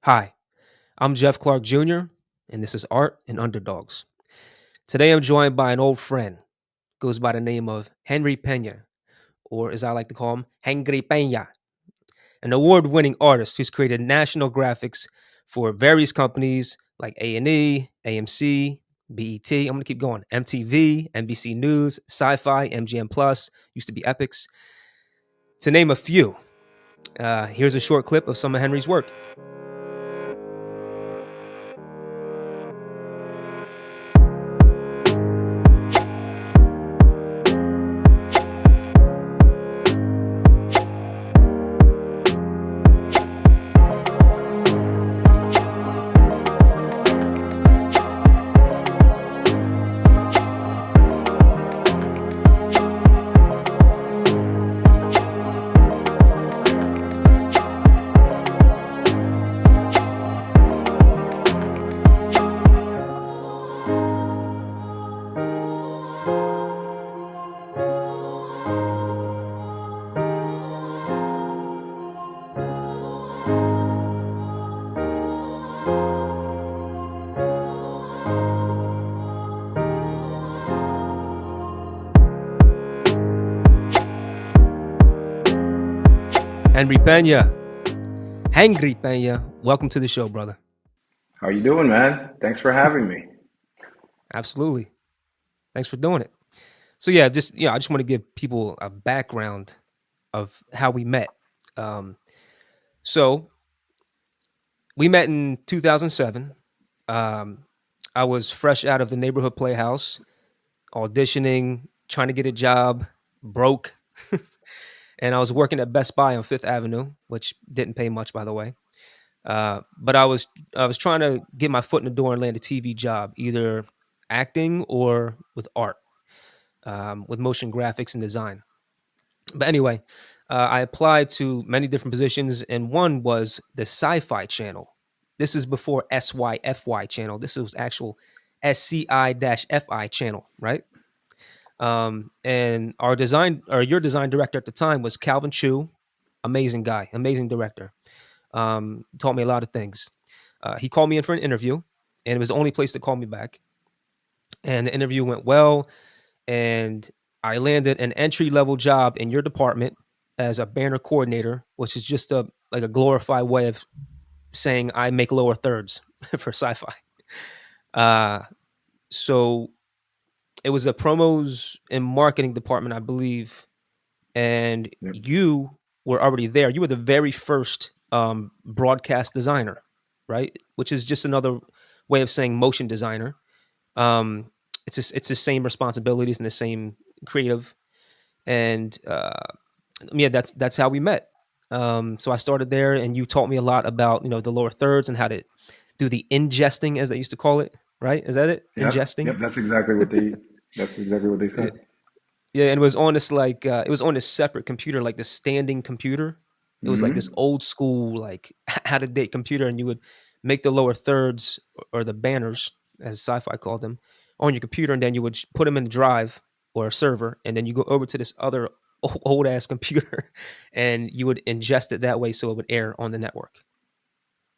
Hi, I'm Jeff Clark Jr., and this is Art and Underdogs. Today I'm joined by an old friend, goes by the name of Henry Pena, or as I like to call him, Henry Pena, an award-winning artist who's created national graphics for various companies like A&E, AMC, BET. I'm going to keep going. MTV, NBC News, Sci-Fi, MGM Plus, used to be Epics, to name a few. Here's a short clip of some of Henry's work. Henry Pena. Henry Pena, welcome to the show, brother. How you doing, man? Thanks for having me. Absolutely. Thanks for doing it. So yeah, I just want to give people a background of how we met. Um, so we met in 2007. Um, I was fresh out of the neighborhood playhouse, auditioning, trying to get a job, broke, and I was working at Best Buy on Fifth Avenue, which didn't pay much, by the way. But I was trying to get my foot in the door and land a TV job, either acting or with art, with motion graphics and design. But anyway, I applied to many different positions, and one was the Sci-Fi channel. This is before SYFY channel. This was actual SCI-FI channel, right? And your design director at the time was Calvin Chu, amazing guy, amazing director. Taught me a lot of things. He called me in for an interview, and it was the only place to call me back. And the interview went well, and I landed an entry level job in your department as a banner coordinator, which is just a glorified way of saying I make lower thirds for sci-fi. Uh, so it was the promos and marketing department, I believe, and Yep. you were already there. You were the very first broadcast designer, right? Which is just another way of saying motion designer. Um, it's the same responsibilities and the same creative, and yeah, that's how we met. So I started there, and you taught me a lot about the lower thirds and how to do the ingesting, as they used to call it. Right? Is that it? Yep. Ingesting. Yep. That's exactly what they Yeah, said. yeah, and it was on this it was on this separate computer, like the standing computer. It was like this Hmm. old school, like out of date computer, and you would make the lower thirds or the banners, as sci-fi called them, on your computer, and then you would put them in the drive or a server, and then you go over to this other old ass computer, and you would ingest it that way, so it would air on the network.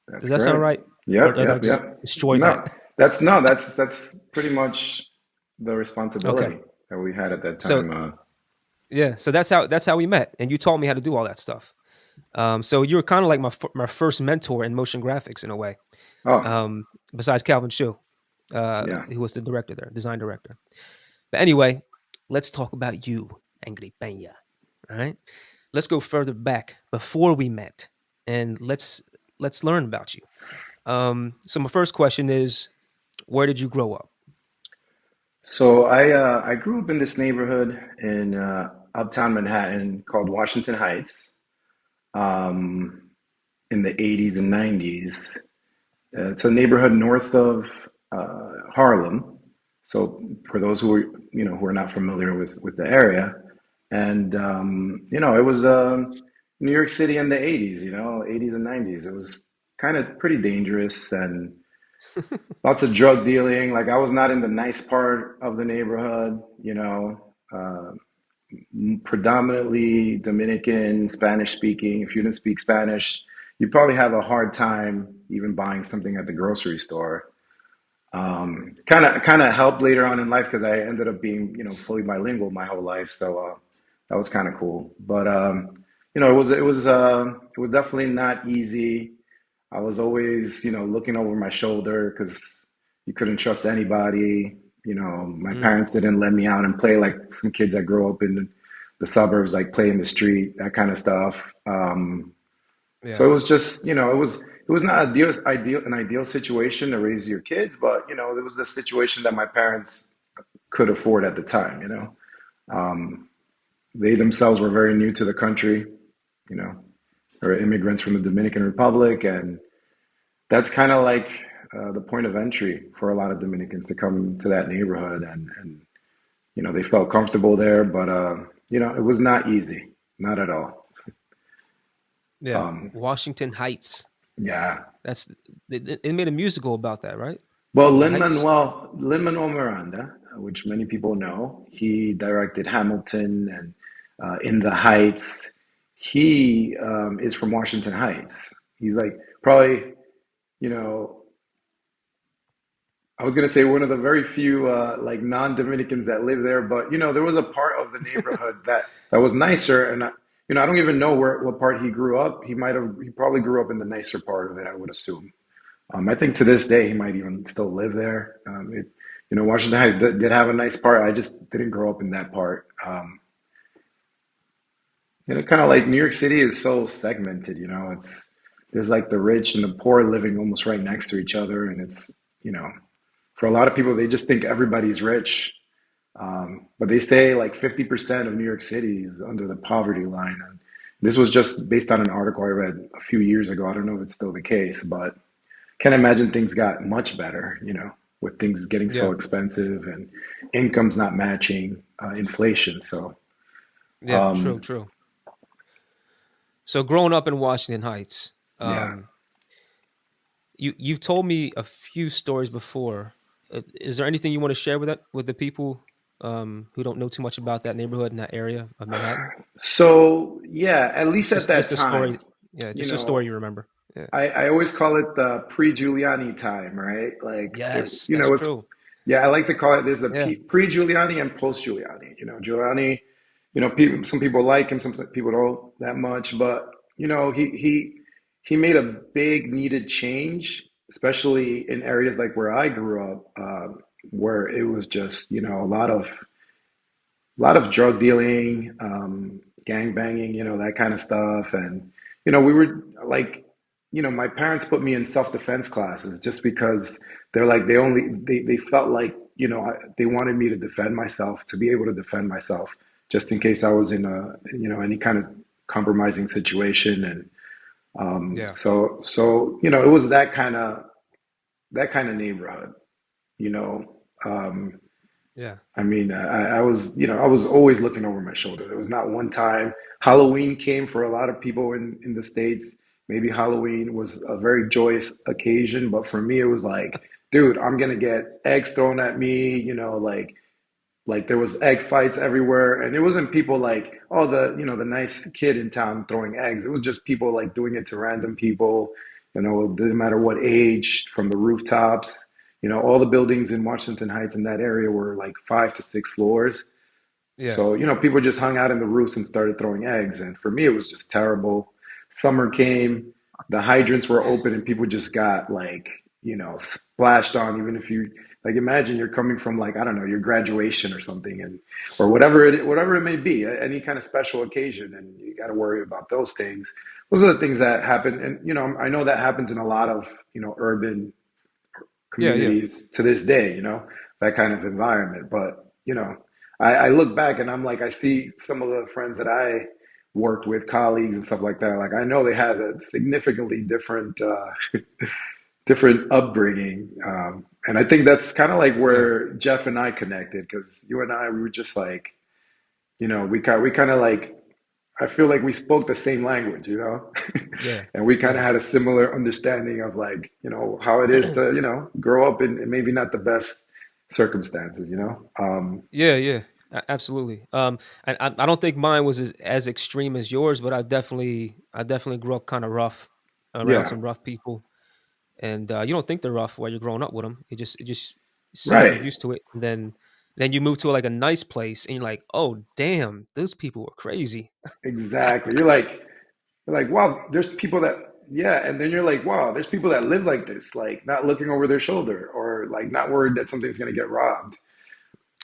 That's Does that sound great. right, or Yep. did I Yep. just Yep. destroy that? No, that's no. That's pretty much the Okay, responsibility that we had at that so time. yeah, so that's how we met, and you taught me how to do all that stuff. So you were kind of like my first mentor in motion graphics in a way. Oh, Besides Calvin Shu, yeah. who was the director there, design director. But anyway, let's talk about you, Angry Pena. All right, let's go further back before we met, and let's learn about you. So my first question is, where did you grow up? So I grew up in this neighborhood in uptown Manhattan called Washington Heights, um, in the 80s and 90s. It's a neighborhood north of Harlem. So for those who are not familiar with the area, and it was New York City in the 80s, 80s and 90s. It was kind of pretty dangerous and lots of drug dealing. Like I was not in the nice part of the neighborhood, predominantly Dominican, Spanish speaking. If you didn't speak Spanish, you probably have a hard time even buying something at the grocery store. Kind of helped later on in life because I ended up being, fully bilingual my whole life. So that was kind of cool. But it was definitely not easy. I was always, looking over my shoulder because you couldn't trust anybody. My Mm, parents didn't let me out and play like some kids that grow up in the suburbs, like play in the street, that kind of stuff. So yeah, it was just, it was not an ideal situation to raise your kids, but it was the situation that my parents could afford at the time. They themselves were very new to the country. You know, they were immigrants from the Dominican Republic, and that's kind of like the point of entry for a lot of Dominicans to come to that neighborhood, and they felt comfortable there, but it was not easy, not at all. yeah. Um, Washington Heights. yeah. That's they made a musical about that, right? Well, The Heights. Lin-Manuel Miranda, which many people know, he directed Hamilton and In the Heights. He is from Washington Heights. He's like probably, you know, I was gonna say one of the very few like non-Dominicans that live there, but there was a part of the neighborhood that was nicer, and I don't even know what part he grew up. He probably grew up in the nicer part of it, I would assume. I think to this day he might even still live there. Washington Heights did have a nice part. I just didn't grow up in that part. Kind of like New York City is so segmented. There's like the rich and the poor living almost right next to each other, and it's for a lot of people they just think everybody's rich. But they say like 50% of New York City is under the poverty line. And this was just based on an article I read a few years ago. I don't know if it's still the case, but can't imagine things got much better, with things getting so Yeah, expensive and incomes not matching inflation. So, yeah. True, um, true. So growing up in Washington Heights, yeah. you've told me a few stories before. Is there anything you want to share with the people who don't know too much about that neighborhood and that area of Manhattan? So, yeah, at least at Just that a story. time, Yeah, you just a story know, you remember. Yeah. I always call it the pre-Giuliani time, right? Like, Yes, that's it's, true. yeah, I like to call it, there's the Yeah, pre-Giuliani and post-Giuliani. Giuliani, some people like him, some people don't that much, but, he made a big needed change, especially in areas like where I grew up, where it was just, a lot of drug dealing, gang banging, that kind of stuff. And, we were like, my parents put me in self-defense classes just because they're like, they felt like, they wanted me to defend myself, to be able to defend myself, just in case I was in any kind of compromising situation. And yeah, it was that kind of neighborhood, you know. Um, yeah, I mean, I was always looking over my shoulder. There was not one time Halloween came for a lot of people in the States. Maybe Halloween was a very joyous occasion, but for me, it was like, dude, I'm gonna get eggs thrown at me, like there was egg fights everywhere, and it wasn't people like, oh, the nice kid in town throwing eggs. It was just people like doing it to random people, it didn't matter what age, from the rooftops. All the buildings in Washington Heights in that area were like 5 to 6 floors. yeah, So, people just hung out in the roofs and started throwing eggs. And for me, it was just terrible. Summer came, the hydrants were open, and people just got like, splashed on. Even if you like, imagine you're coming from like, I don't know, your graduation or something, and or whatever it may be, any kind of special occasion, and you got to worry about those things. Those are the things that happen, and I know that happens in a lot of urban yeah, yeah, communities to this day, that kind of environment. But, I look back and I'm like, I see some of the friends that I worked with, colleagues and stuff like that. Like, I know they had a significantly different, different upbringing. And I think that's kind of like yeah, where Jeff and I connected, because you and I, we were just like, we kind of like, I feel like we spoke the same language, yeah, and we kind of yeah, had a similar understanding of like, how it is to, grow up in maybe not the best circumstances. yeah, yeah. Absolutely. And I don't think mine was as extreme as yours, but I definitely grew up kind of rough. around Yeah. some rough people, and you don't think they're rough while you're growing up with them. It just you see it, you're Right. used to it, and then you move to like a nice place, and you're like, oh damn, those people were crazy. Exactly. You're like, wow, there's people that, yeah, and then you're like, wow, there's people that live like this, like not looking over their shoulder or like not worried that something's gonna get robbed.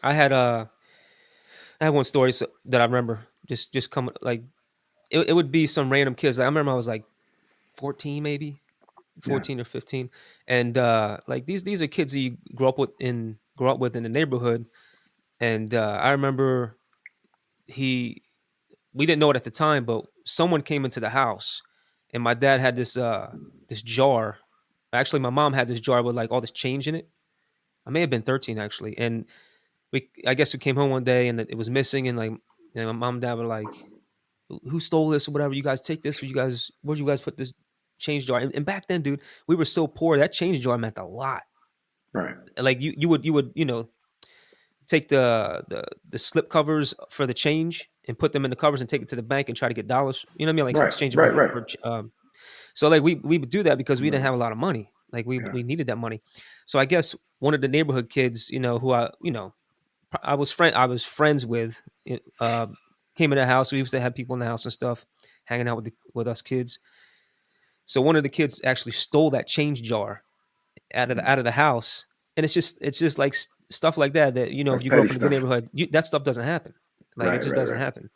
I had I had one story that I remember just coming like it would be some random kids. I remember I was like 14 maybe, Yeah. 14 or 15, and like these are kids that you grow up with in the neighborhood, and I remember he we didn't know it at the time, but someone came into the house, and my dad had this jar. Actually, my mom had this jar with like all this change in it. I may have been 13 actually, and we I guess we came home one day and it was missing, and like my mom and dad were like, "Who stole this or whatever? You guys take this, or you guys where'd you guys put this change jar?" And back then, dude, we were so poor that change jar meant a lot. Right. Like you would take the slip covers for the change and put them in the covers and take it to the bank and try to get dollars. You know what I mean? Like Right. exchange it Right. Right. so like we would do that because we didn't have a Bills. lot of money. Like Yeah. we needed that money. So I guess one of the neighborhood kids, who I was friends with, came in the house. We used to have people in the house and stuff, hanging out with us kids. So one of the kids actually stole that change jar Hmm. out of the house, and it's just like stuff like that if Like you grow petty up in a good stuff. neighborhood, that stuff doesn't happen. Like it Right. just Right. doesn't Right. happen. And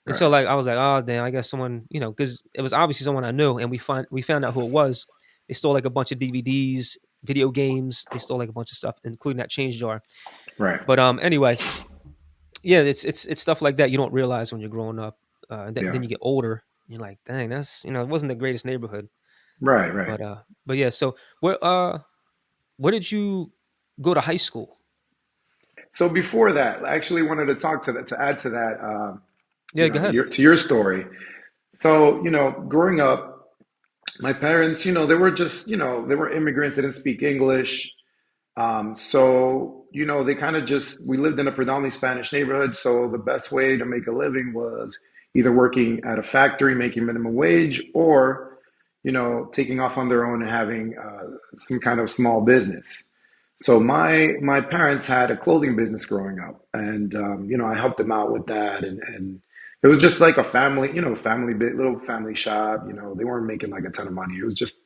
Right. so like I was like, oh damn, I guess someone, because it was obviously someone I knew, and we found out who it was. They stole like a bunch of DVDs, video games. They stole like a bunch of stuff, including that change jar. Right. But anyway, yeah, it's stuff like that you don't realize when you're growing up, and Yeah. then you get older. You're like, dang, that's it wasn't the greatest neighborhood, Right. Right. but yeah. So where did you go to high school? So before that, I actually wanted to talk to that to add to that. Yeah, go ahead. Your story. So growing up, my parents, they were just, they were immigrants. They didn't speak English. So, they kind of just, we lived in a predominantly Spanish neighborhood. So the best way to make a living was either working at a factory, making minimum wage, or, taking off on their own and having some kind of small business. So my parents had a clothing business growing up, and I helped them out with that, and it was just like a family, family bit, little family shop. They weren't making like a ton of money. It was just,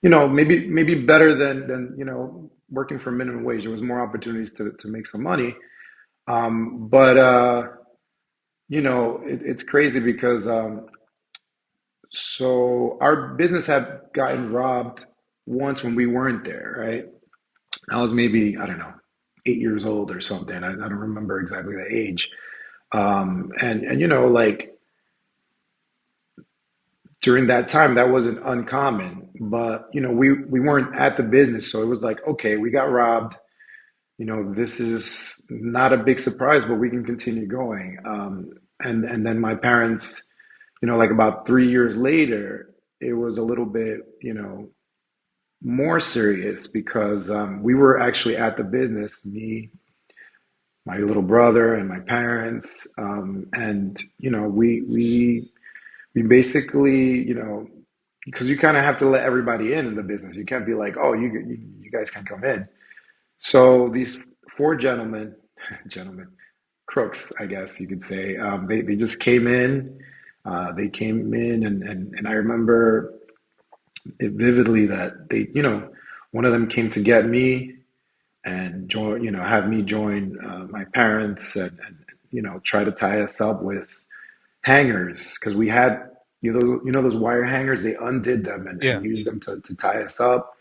maybe better than working for minimum wage. There was more opportunities to make some money. But it's crazy because so our business had gotten robbed once when we weren't there, right? I was maybe, I don't know, 8 years old or something. I don't remember exactly the age. And like during that time, that wasn't uncommon. But we weren't at the business, so it was like, okay, we got robbed. This is not a big surprise, but we can continue going. And then my parents, like about 3 years later, it was a little bit, more serious because we were actually at the business, me, my little brother, and my parents, and we basically, because you kind of have to let everybody in the business. You can't be like, oh, you guys can come in. So these four gentlemen, gentlemen, crooks, I guess you could say, they just came in. They came in, and I remember it vividly that they, one of them came to get me and join, have me join my parents and try to tie us up with hangers because we had those wire hangers. They undid them and Yeah. used them to tie us up.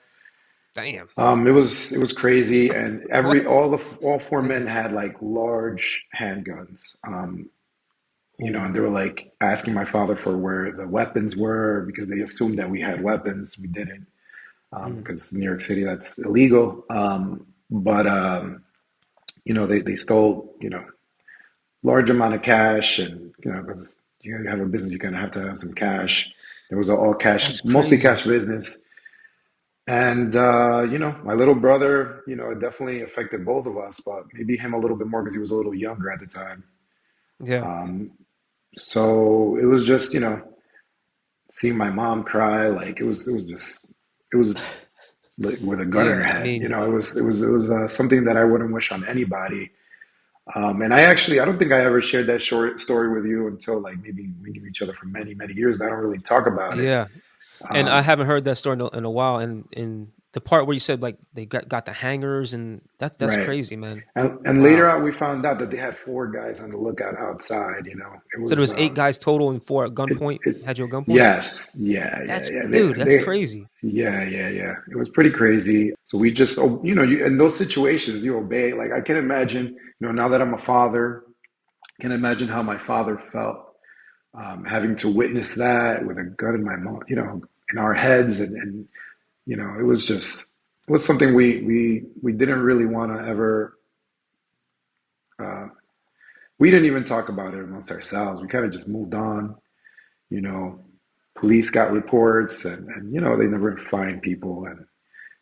Damn. It was crazy, and What? all four Damn. men had like large handguns. And they Ooh. were like asking my father for where the weapons were because they assumed that we had weapons. We didn't, Mm. because in New York City that's illegal. But they stole large amount of cash, and because you have a business, you're gonna have to have some cash. There was an all cash, That's mostly crazy. cash business. And my little brother, it definitely affected both of us, but maybe him a little bit more because he was a little younger at the time. Yeah. Um, so it was just, seeing my mom cry, like it was like with a gun in her Yeah, I head. You mean, know, it was something that I wouldn't wish on anybody. And I don't think I ever shared that short story with you until like maybe we knew each other for many, many years. I don't really talk about it. yeah, and I Um, haven't heard that story in a while. And the part where you said like they got the hangers, and that's right. crazy, man. And later Wow. on, we found out that they had four guys on the lookout outside. You know, it So there was was 8 guys total and 4 at it, gunpoint. it's Had you at gunpoint? yes, yeah, yeah, That's yeah. dude, that's crazy. Yeah, yeah, yeah. It was pretty crazy. So we just, you know, you in those situations, you obey. Like I can imagine, you know, now that I'm a father, I can imagine how my father felt having to witness that with a gun in my mouth, you know, in our heads, and you know, it was something we didn't really want to ever. Uh, we didn't even talk about it amongst ourselves. We kind of just moved on. You know, police got reports, and you know, they never find people, and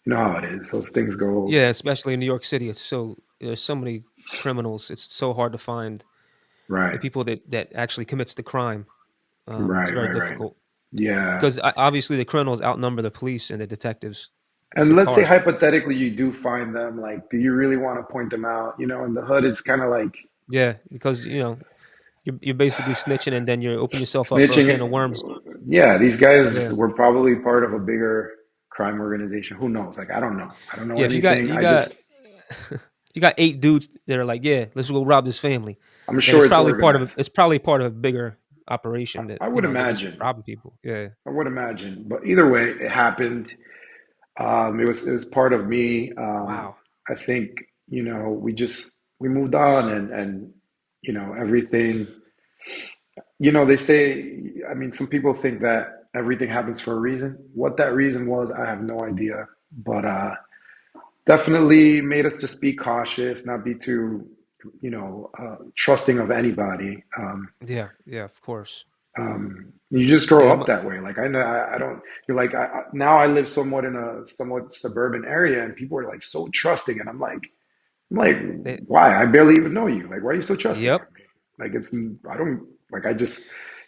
you know how it is. Those things go Yeah, especially in New York City, it's so there's so many criminals. It's so hard to find the right, people that actually commits the crime. It's right, very right, right. difficult Yeah. because obviously the criminals outnumber the police and the detectives. And It's let's say hard. hypothetically you do find them, like, do you really want to point them out? You know, in the hood, it's kind of like Yeah, because you're basically snitching and then you open yourself up for a can of worms. snitching. Yeah, these guys Yeah, were probably part of a bigger crime organization. Who knows? Like, I don't know. I don't know yeah. If you got anything. you I got just, you got 8 dudes that are like, yeah, let's go rob this family, I'm then sure it's it's probably part of organized. it's probably part of a bigger operation that I would they're just imagine. robbing people. Yeah. I would imagine. But either way, it happened. It was part of me. Wow. I think, you know, we moved on, and you know, everything. You know, they say, I mean, some people think that everything happens for a reason. What that reason was, I have no idea. But definitely made us just be cautious, not be too, you know, trusting of anybody. Yeah. Yeah. Of course. You just Yeah. grow up that way. Like I know, I don't. You're like now. I live somewhat in a somewhat suburban area, and people are like so trusting, and I'm like, They, why? I barely even know you. Like, why are you so trusting yep. of me? Like, it's I don't like. I just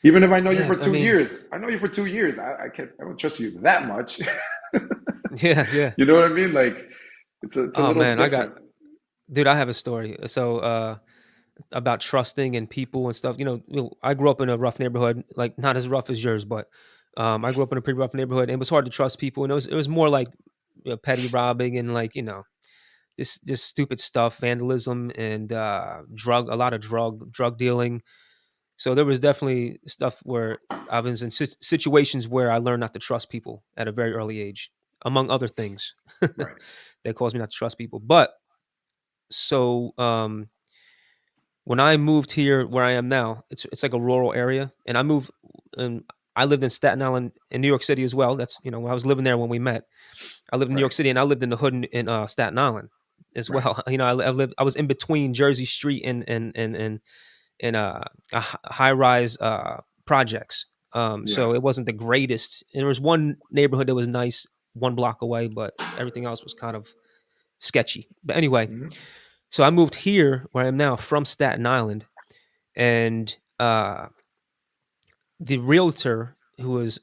even if I know you Yeah. for I two mean, years, I know you for 2 years. I can't. I don't trust you that much. yeah. Yeah. You know what I mean? Like, it's a Oh little man, different. dude. I have a story. So, about trusting and people and stuff. I grew up in a rough neighborhood, like not as rough as yours, but I grew up in a pretty rough neighborhood, and it was hard to trust people. And it was more like petty robbing and like just stupid stuff, vandalism and a lot of drug dealing. So there was definitely stuff where I was in situations where I learned not to trust people at a very early age, among other things Right. that caused me not to trust people. But so when I moved here where I am now, it's like a rural area, and and I lived in Staten Island in New York City as well. That's when I was living there when we met. I lived in New York Right. City, and I lived in the hood in Staten Island as Right. well. I was in between Jersey Street and high rise projects. Yeah. So it wasn't the greatest. And there was one neighborhood that was nice, 1 block away, but everything else was kind of sketchy. But anyway, Hmm. so I moved here where I am now from Staten Island, and the realtor who was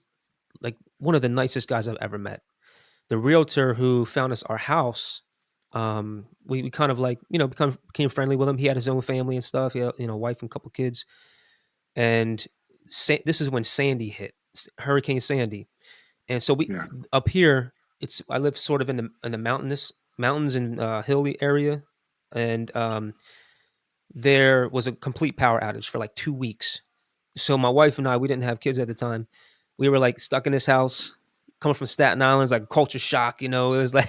like one of the nicest guys I've ever met. The realtor who found us our house, we kind of like became friendly with him. He had his own family and stuff. He had, wife and a couple kids. And this is when Sandy hit, Hurricane Sandy, and so we Yeah. up here. I live sort of in the mountains and hilly area, and there was a complete power outage for like 2 weeks. So my wife and I, we didn't have kids at the time. We were like stuck in this house, coming from Staten Island, it's like culture shock. It was like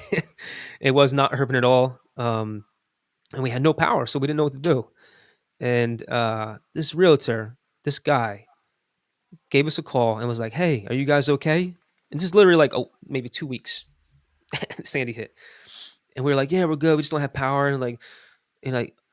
it was not urban at all, and we had no power, so we didn't know what to do. And this realtor, this guy, gave us a call and was like, "Hey, are you guys okay?" And just literally like maybe 2 weeks, Sandy hit, and we were like, "Yeah, we're good. We just don't have power." And like,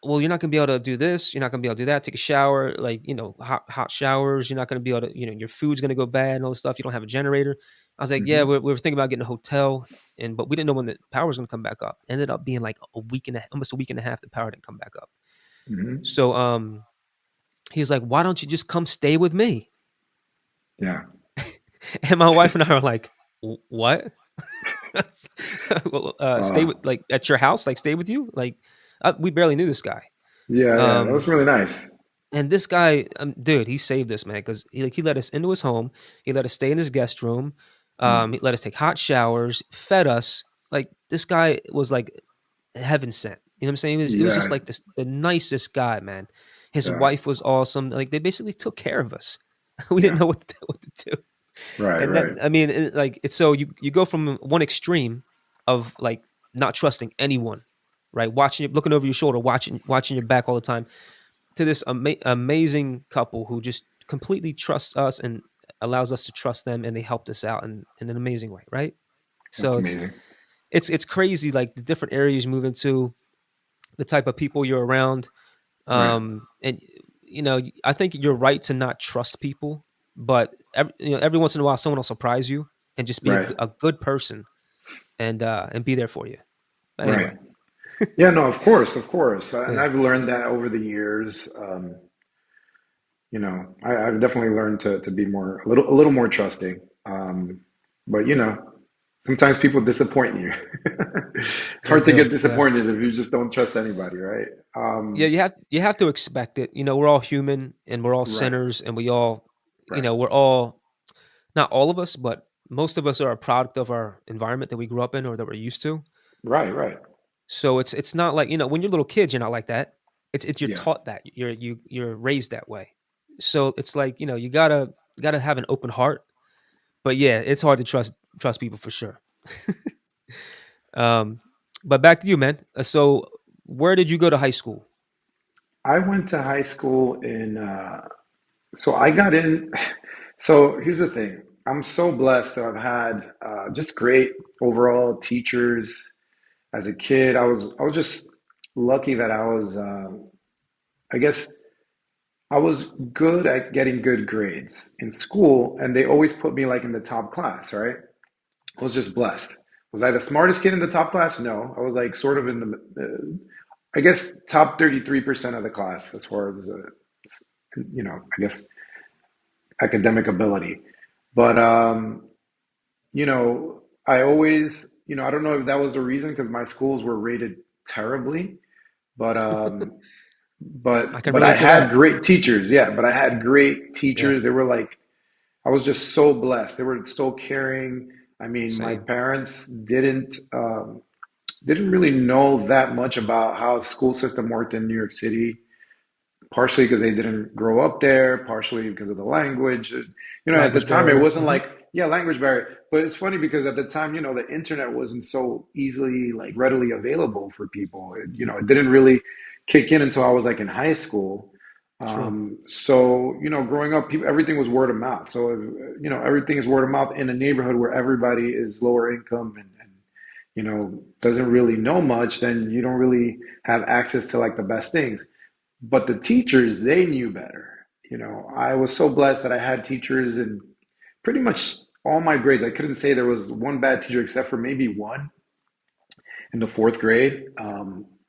well, you're not gonna be able to do this. You're not gonna be able to do that. Take a shower, like hot showers. You're not gonna be able to, your food's gonna go bad and all this stuff. You don't have a generator. I was like, yeah, Hmm. we were thinking about getting a hotel, but we didn't know when the power was gonna come back up. Ended up being like almost a week and a half. The power didn't come back up. Hmm. So he's like, why don't you just come stay with me? Yeah. And my wife and I are like, What?" Well, stay Uh, with like at your house, like stay with you, like we barely knew this guy. yeah, yeah, that was Um, really nice. and this guy, dude, he saved us, man, because he let us into his home. He let us stay in his guest room. He Mm, let us take hot showers, fed us. Like this guy was like heaven sent. You know what I'm saying? It was just yeah, like this the nicest guy, man. His yeah, wife was awesome. Like they basically took care of us. We didn't yeah. know what to do. Right, And that right. I mean, like it's so you go from one extreme of like not trusting anyone, right? Looking over your shoulder, watching your back all the time, to this amazing couple who just completely trusts us and allows us to trust them, and they helped us out in an amazing way, right? That's So amazing. it's crazy, like the different areas you move into, the type of people you're around, Right, and I think you're right to not trust people, but every once in a while someone will surprise you and just be right, a good person and be there for you. But right. anyway, Yeah, no, of course, of course. And yeah, I've learned that over the years. I've definitely learned to be a little more trusting. But yeah, sometimes people disappoint you. It's they hard to do. get Yeah, disappointed if you just don't trust anybody, right? yeah. You have to expect it. We're all human and we're all Right, sinners, and we all, right, we're all, not all of us, but most of us are a product of our environment that we grew up in or that we're used to. right, right. So it's not like, when you're little kids, you're not like that. It's you're Yeah, taught that. You're raised that way. So it's like, you gotta have an open heart. But yeah, it's hard to trust people for sure. Um, but back to you, man. So where did you go to high school? I went to high school in. So I got in. So here's the thing. I'm so blessed that I've had just great overall teachers as a kid. I was just lucky that I was. I guess I was good at getting good grades in school, and they always put me like in the top class, right? I was just blessed. Was I the smartest kid in the top class? No, I was like sort of in I guess top 33% of the class as far as I guess academic ability. But I always, I don't know if that was the reason because my schools were rated terribly, but I can but I relate to had that. great teachers. Yeah, but I had great Yeah, teachers. They were like I was just so blessed. They were so caring. I mean, my same. parents didn't really know that much about how the school system worked in New York City, partially because they didn't grow up there, partially because of the language. At the Language time, it barrier. wasn't like, yeah, language barrier. But it's funny because at the time, the internet wasn't so easily, like, readily available for people. It didn't really kick in until I was like in high school. True. So, growing up, everything was word of mouth. So, everything is word of mouth in a neighborhood where everybody is lower income and doesn't really know much, then you don't really have access to like the best things. But the teachers, they knew better. I was so blessed that I had teachers in pretty much all my grades. I couldn't say there was one bad teacher except for maybe one in the fourth grade.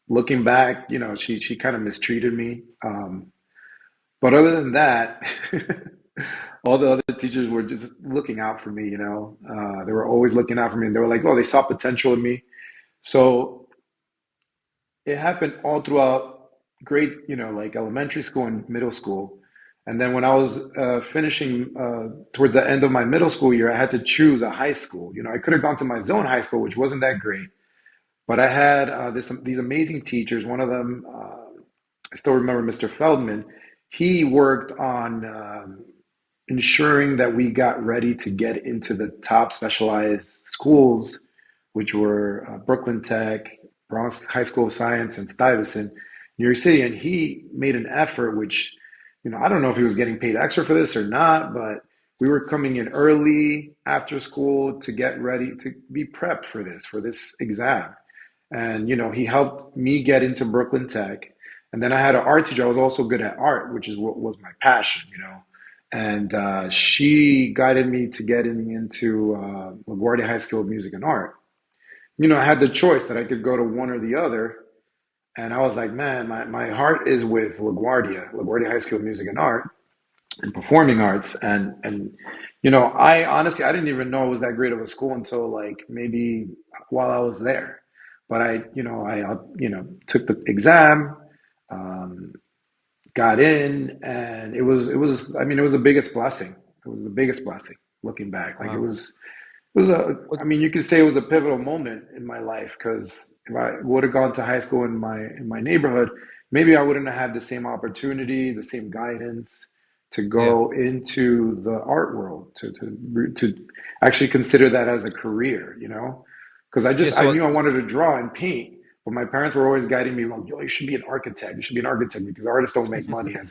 Looking back, she kind of mistreated me. But other than that, all the other teachers were just looking out for me. They were always looking out for me, and they were like, "Oh, they saw potential in me." So it happened all throughout grade, like elementary school and middle school. And then when I was finishing towards the end of my middle school year, I had to choose a high school. I could have gone to my zone high school, which wasn't that great, but I had these amazing teachers. One of them, I still remember Mr. Feldman. He worked on ensuring that we got ready to get into the top specialized schools, which were Brooklyn Tech, Bronx High School of Science, and Stuyvesant, New York City. And he made an effort, which, I don't know if he was getting paid extra for this or not, but we were coming in early after school to get ready to be prepped for this exam. And, he helped me get into Brooklyn Tech. And then I had an art teacher. I was also good at art, which is what was my passion. And she guided me to getting into LaGuardia High School of Music and Art. I had the choice that I could go to one or the other. And I was like, man, my heart is with LaGuardia High School of Music and Art. in performing arts, and you know, I honestly I didn't even know it was that great of a school until like maybe while I was there. But I took the exam, um, got in, and it was I mean it was the biggest blessing. It was the biggest blessing looking back. Like Wow. it was a What? I mean you could say it was a pivotal moment in my life because if I would have gone to high school in my neighborhood, maybe I wouldn't have had the same opportunity, the same guidance to Yeah. go into the art world to actually consider that as a career, you know? Because Yeah. I So knew I wanted to draw and paint, but my parents were always guiding me like, "Yo, you should be an architect. You should be an architect because artists don't make money." As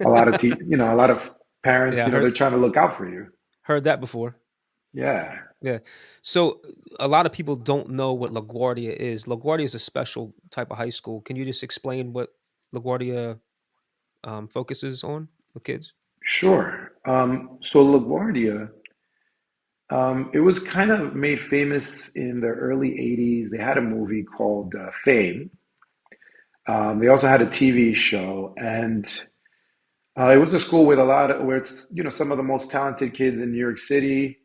a lot of parents, yeah, I you know, they're trying to look out for you. heard that before. Yeah, Yeah. So a lot of people don't know what LaGuardia is. LaGuardia is a special type of high school. Can you just explain what LaGuardia focuses on with kids? sure. So LaGuardia, it was kind of made famous in the early 80s. They had a movie called Fame. They also had a TV show, and it was a school with a lot of, where it's, you know, some of the most talented kids in New York City.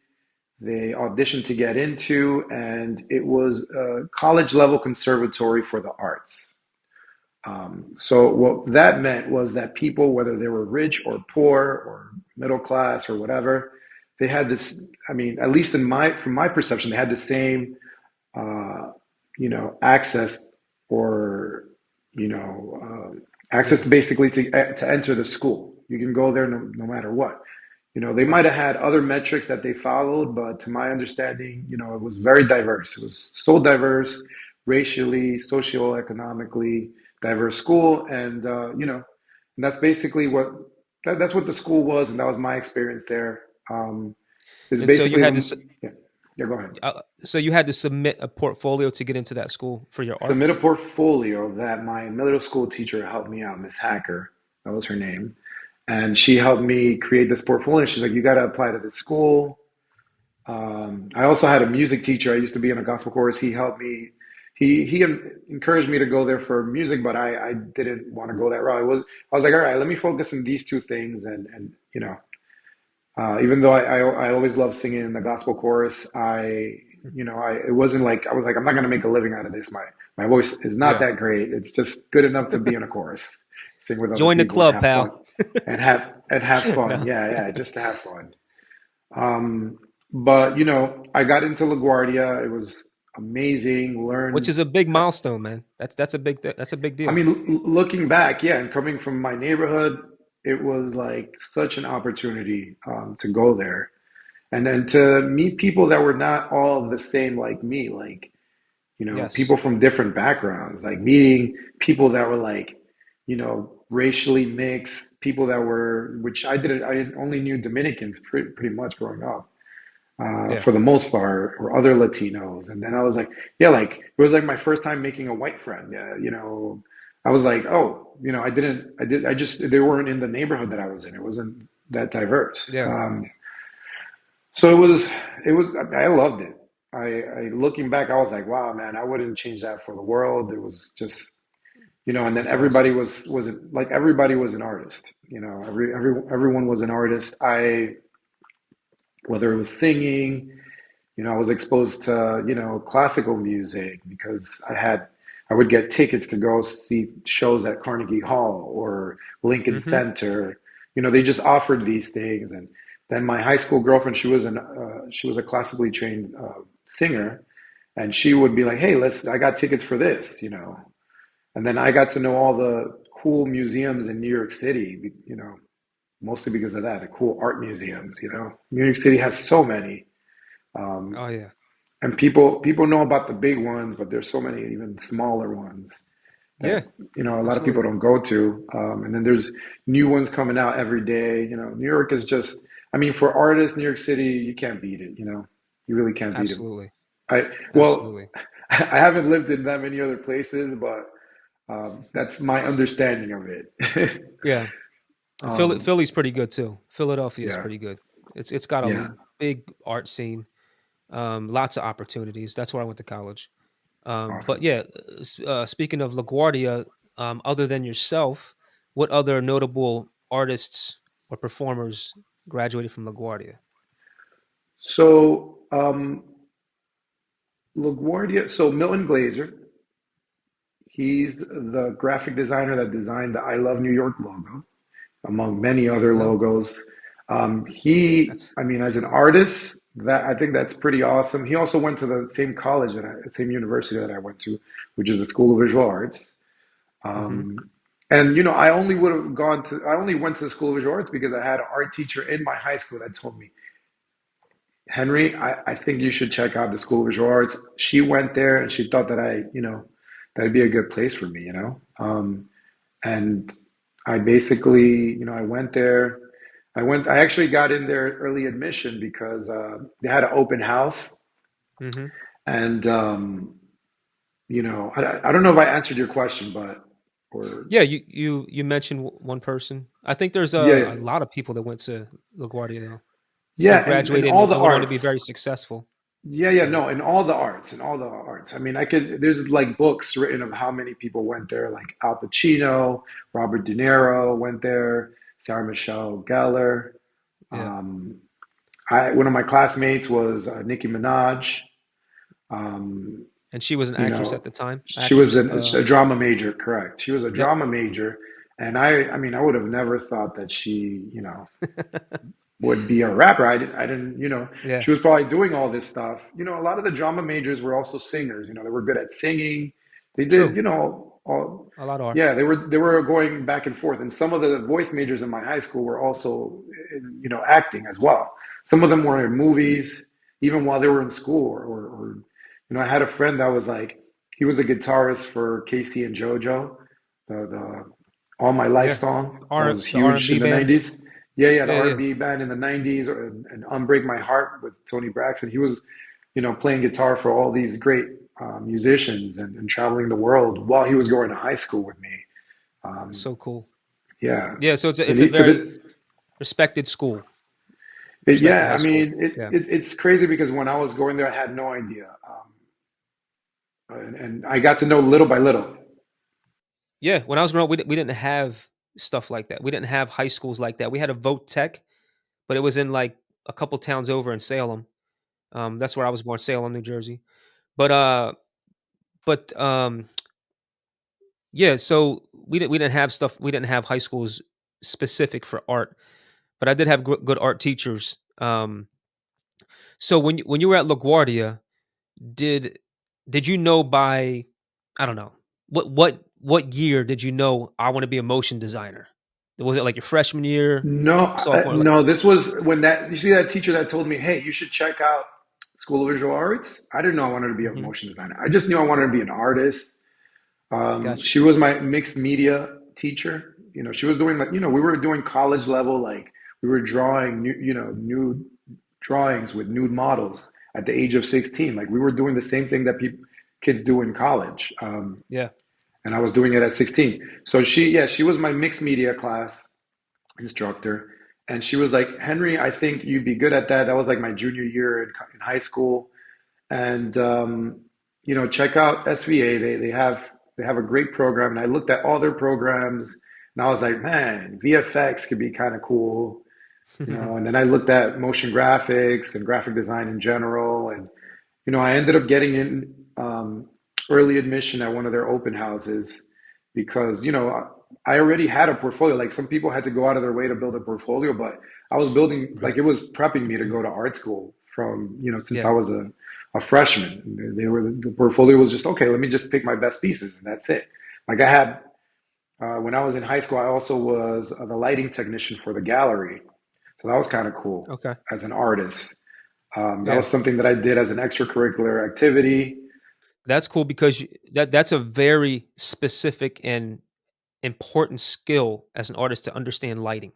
They auditioned to get into, and it was a college level conservatory for the arts. So what that meant was that people, whether they were rich or poor or middle class or whatever, they had this. I mean, at least from my perception, they had the same, uh, access or access Yeah. basically to enter the school. You can go there no matter what. You know, they might Right. have had other metrics that they followed, but to my understanding, you know, it was very diverse. It was so diverse, racially, socioeconomically diverse school, and and that's basically that's what the school was, and that was my experience there. It's And so you basically had to yeah, yeah. Go ahead. so you had to submit a portfolio to get into that school for your art. Submit a portfolio that my middle school teacher helped me out, Miss Hacker. That was her name. And she helped me create this portfolio. She's like, you got to apply to this school. I also had a music teacher. I used to be in a gospel chorus. He helped me. He encouraged me to go there for music, but I didn't want to go that route. I was like, all right, let me focus on these two things, and even though I always loved singing in the gospel chorus, it wasn't like I was like I'm not going to make a living out of this. My voice is not Yeah. that great. It's just good enough to be in a chorus, sing with other Join the people and club, have fun, pal. and have fun. No. Yeah, yeah, just to have fun. Um, but you know, I got into LaGuardia. It was amazing. Which Learned. is a big milestone, man. That's a big I deal. mean, looking back, yeah, and coming from my neighborhood, it was like such an opportunity to go there. And then to meet people that were not all the same like me, like, you know, Yes. people from different backgrounds, like meeting people that were like, you know, racially mixed, people that were, which I only knew Dominicans pretty much growing up, Yeah. for the most part, or other Latinos. And then I was like, yeah, like, it was like my first time making a white friend. Yeah, you know, I was like, oh, you know, I just, they weren't in the neighborhood that I was in. It wasn't that diverse. Yeah. So it was, I loved it. I looking back, I was like, wow, man, I wouldn't change that for the world. It was just, you know, and then That's awesome. everybody was an artist. You know, everyone was an artist. Whether it was singing, you know, I was exposed to, you know, classical music because I would get tickets to go see shows at Carnegie Hall or Lincoln Hmm. Center. You know, they just offered these things. And then my high school girlfriend, she was a classically trained singer, and she would be like, "Hey, I got tickets for this," you know. And then I got to know all the cool museums in New York City, you know, mostly because of that, the cool art museums, you know. New York City has so many. Um, Oh yeah. and people know about the big ones, but there's so many even smaller ones that, Yeah. you know, a lot of people Absolutely. don't go to. And then there's new ones coming out every day. You know, New York is just, I mean, for artists, New York City, you can't beat it. You know, you really can't beat it. Absolutely. I well, Absolutely. I haven't lived in that many other places, but that's my understanding of it. Yeah. um, Philly's pretty good too. Philadelphia is yeah, pretty good. It's got a yeah, big art scene. Lots of opportunities. That's where I went to college. But awesome. yeah, speaking of LaGuardia, other than yourself, what other notable artists? or performers graduated from LaGuardia? So LaGuardia, so Milton Glaser, he's the graphic designer that designed the I Love New York logo, among many There you other go. logos. That's I mean, as an artist, that I think that's pretty awesome. He also went to the same college same university that I went to, which is the School of Visual Arts. hmm Um, and I only would have gone to, I only went to the School of Visual Arts because I had an art teacher in my high school that told me, Henry, I think you should check out the School of Visual Arts. She went there and she thought that that'd be a good place for me. And I basically, I went there. I actually got in there early admission because they had an open house. hmm And, I don't know if I answered your question, or, Yeah, you mentioned one person. I think there's yeah, a lot of people that went to LaGuardia though, that yeah, and graduated all the and went on to be arts. very successful. Yeah, yeah, Yeah, no, in all the arts. I mean, there's like books written of how many people went there, like Al Pacino, Robert De Niro went there, Sarah Michelle Gellar. yeah. Um, one of my classmates was Nicki Minaj. Um, And she was an you actress know, at the time. she was Actress. a drama major, correct? She was a Yep. drama major, and I mean, I would have never thought that she, would be a rapper. I didn't, Yeah. she was probably doing all this stuff. A lot of the drama majors were also singers. They were good at singing. They did, True. all, A lot are. yeah, they were going back and forth. And some of the voice majors in my high school were also, acting as well. Some of them were in movies, even while they were in school. I had a friend that was like, he was a guitarist for Casey and JoJo, the All My Life Yeah. song that R was the R and huge B in the band. 90s. Yeah, yeah, the Yeah, yeah. R&B band in the 90s, and Unbreak My Heart with Tony Braxton. He was, playing guitar for all these great musicians and traveling the world while he was going to high school with me. Um, So cool. yeah, Yeah, so and it's a he took very it. respected school, respected Yeah, high I school. mean, Yeah. it's crazy because when I was going there, I had no idea, and I got to know little by little. Yeah, when I was growing up, we didn't have stuff like that. We didn't have high schools like that. We had a vote tech, but it was in like a couple towns over in Salem. That's where I was born, Salem, New Jersey. But but yeah, so we didn't have stuff. We didn't have high schools specific for art, but I did have good art teachers. So when you were at LaGuardia, did did you know by I don't know what year did you know I want to be a motion designer? Was it like your freshman year, No, sophomore? Like, no. This was when that you see that teacher that told me, "Hey, you should check out School of Visual Arts." I didn't know I wanted to be a hmm motion designer. I just knew I wanted to be an artist. gotcha. She was my mixed media teacher. She was doing like, we were doing college level, like we were drawing nude drawings with nude models at the age of 16. Like we were doing the same thing that kids do in college. Yeah. And I was doing it at 16. So yeah, she was my mixed media class instructor. And she was like, Henry, I think you'd be good at that. That was like my junior year in high school. And check out SVA. They have a great program. And I looked at all their programs, and I was like, man, VFX could be kind of cool. And then I looked at motion graphics and graphic design in general, and I ended up getting in early admission at one of their open houses because I already had a portfolio. Like some people had to go out of their way to build a portfolio, but I was building, like Right. it was prepping me to go to art school from since I Yeah. was a freshman. The portfolio was just okay. Let me just pick my best pieces, and that's it. Like I had when I was in high school, I also was the lighting technician for the gallery, so that was kind of cool Okay. as an artist. That Yeah. was something that I did as an extracurricular activity. That's cool because that's a very specific and important skill as an artist to understand lighting.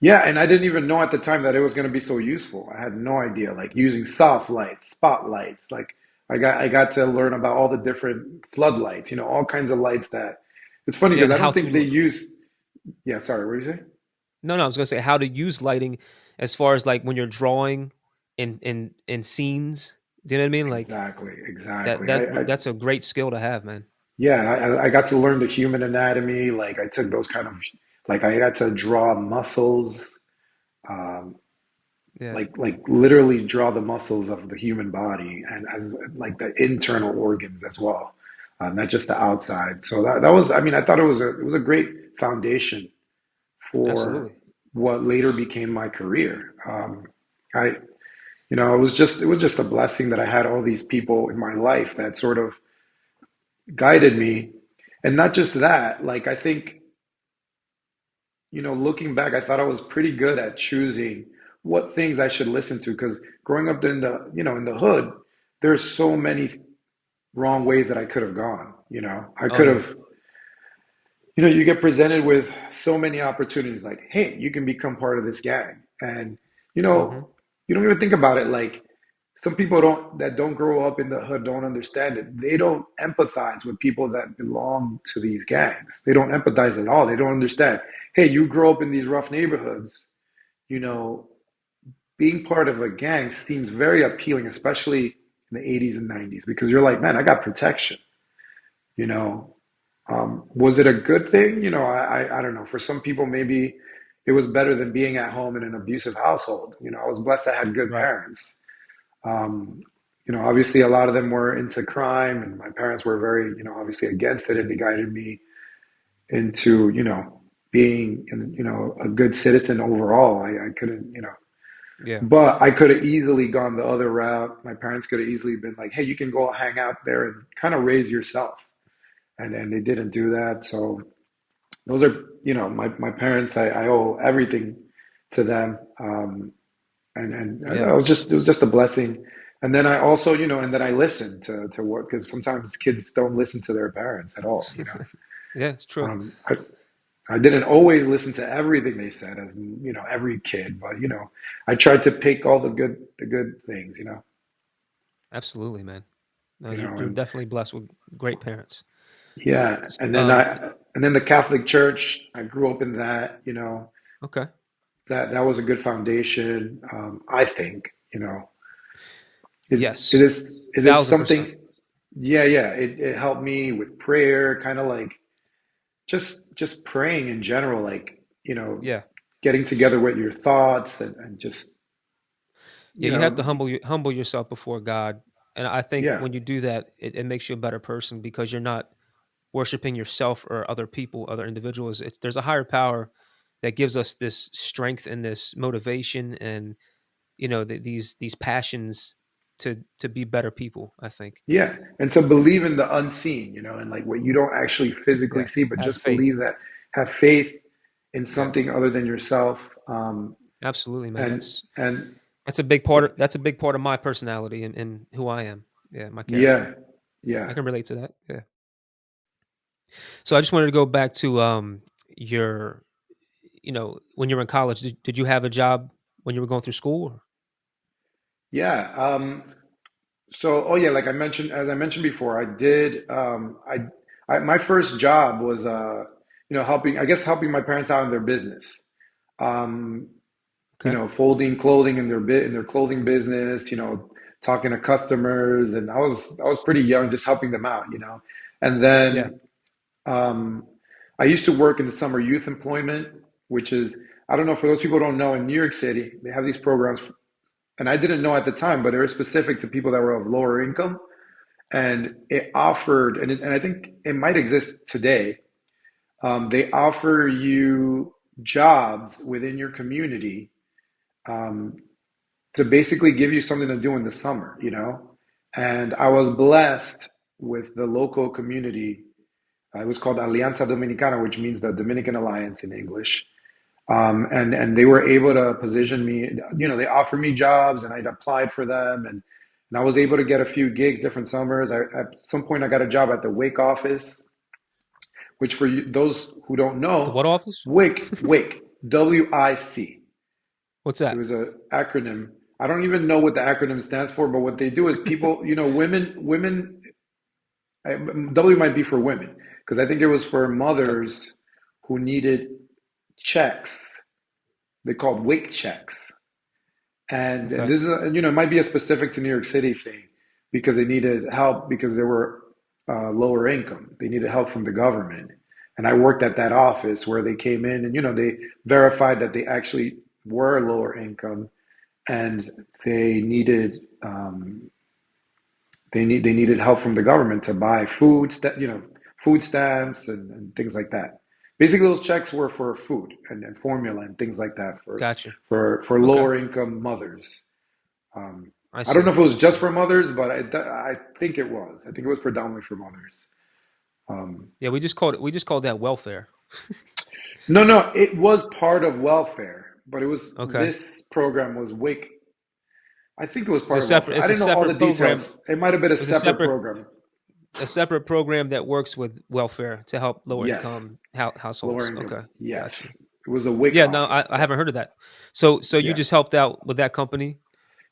Yeah, and I didn't even know at the time that it was going to be so useful. I had no idea, like using soft lights, spotlights. Like I got to learn about all the different floodlights, all kinds of lights that. It's funny Yeah, because and I how don't to think they use. Yeah, sorry, what did you say? no, no, I was gonna say how to use lighting as far as like when you're drawing in scenes. Do you know what I mean? Like Exactly, that exactly. that that's a great skill to have, man. Yeah, I got to learn the human anatomy. Like I took those kind of Like I got to draw muscles, um, Yeah. like literally draw the muscles of the human body and as like the internal organs as well, not just the outside. So that was, I mean, I thought it was a great foundation for Absolutely. what later became my career. I, it was just a blessing that I had all these people in my life that sort of guided me. And not just that, like I think, looking back, I thought I was pretty good at choosing what things I should listen to because growing up in in the hood, there's so many wrong ways that I could have gone. I Oh could yeah. have, you get presented with so many opportunities like, hey, you can become part of this gang. And, you Hmm. know, you don't even think about it. Like some people that don't grow up in the hood don't understand it. They don't empathize with people that belong to these gangs. They don't empathize at all. They don't understand. Hey, you grow up in these rough neighborhoods, you know, being part of a gang seems very appealing, especially in the 80s and 90s, because you're like, man, I got protection, you know. Was it a good thing? I don't know. For some people, maybe it was better than being at home in an abusive household. I was blessed I had good Right. parents. Um, Obviously, a lot of them were into crime, and my parents were very, obviously against it, and they guided me into, being, a good citizen overall. I couldn't, Yeah. but I could have easily gone the other route. My parents could have easily been like, "Hey, you can go hang out there and kind of raise yourself," and then they didn't do that. So those are, my parents. I owe everything to them. And Yeah. it was just a blessing. And then I also, and then I listened to what, because sometimes kids don't listen to their parents at all. Yeah, it's true. um, I, I didn't always listen to everything they said, as every kid, but I tried to pick all the good things, Absolutely, man. No, you're and definitely blessed with great parents. yeah, S- and then Um. the Catholic Church, I grew up in that, Okay. that was a good foundation. I think, it Yes. is it is 1,000%. something. Yeah, yeah. It helped me with prayer, kind of like just praying in general, like, Yeah. getting together with your thoughts and just, Yeah. you You have to know, humble yourself before God, and I think yeah, when you do that, it makes you a better person because you're not worshiping yourself or other people, other individuals. There's a higher power that gives us this strength and this motivation and these passions to be better people. I think. yeah. And to believe in the unseen, and like what you don't actually physically Yeah. see, but Have just faith. believe that, have faith in Yeah. something other than yourself. Absolutely, man. And, and That's a big part of that's a big part of my personality and who I am. Yeah, my character. yeah, yeah. I can relate to that. Yeah. So I just wanted to go back to your when you were in college, did you have a job when you were going through school? Yeah. So, oh yeah, like as I mentioned before, I did. My first job was, helping. I guess helping my parents out in their business. Um, Okay. Folding clothing in their clothing business. Talking to customers, and I was pretty young, just helping them out. And Yeah. then um, I used to work in the summer youth employment, which is, I don't know, for those people who don't know, in New York City, they have these programs, and I didn't know at the time, but they were specific to people that were of lower income, and it offered, and I think it might exist today. They offer you jobs within your community, um, to basically give you something to do in the summer. And I was blessed with the local community. It was called Alianza Dominicana, which means the Dominican Alliance in English. And they were able to position me. They offered me jobs, and I'd applied for them, and I was able to get a few gigs different summers. At some point, I got a job at the WIC office, which for those who don't The what know, office? WIC, WIC. What's It that? was a acronym. I don't even know what the acronym stands for, but what they do is people, women, W might be for women, because I think it was for Okay. mothers who needed checks. They called WIC checks. And Okay. this is, it might be a specific to New York City thing, because they needed help because they were lower income. They needed help from the government. and I worked at that office where they came in and they verified that they actually were lower income and they needed they needed help from the government to buy food stamps and things like that. Basically, those checks were for food and formula and things like that Gotcha. for Okay. lower income mothers. Um, I I don't know see. if it was I just see. for mothers, but I think it was. I think it was predominantly for mothers. Um, Yeah, we just called that welfare. no, no, it was part of welfare, but it was Okay. this program was WIC. I think it was It's a part of separate welfare. I it's a didn't know all the separate program. details. It might have been a It's a separate separate program. program that works with welfare to help lower Yes, income lower households. income. Okay. Got Yes, you. it was a WIC Yeah, no, office, I but haven't heard of that. So you yeah, just helped out with that company?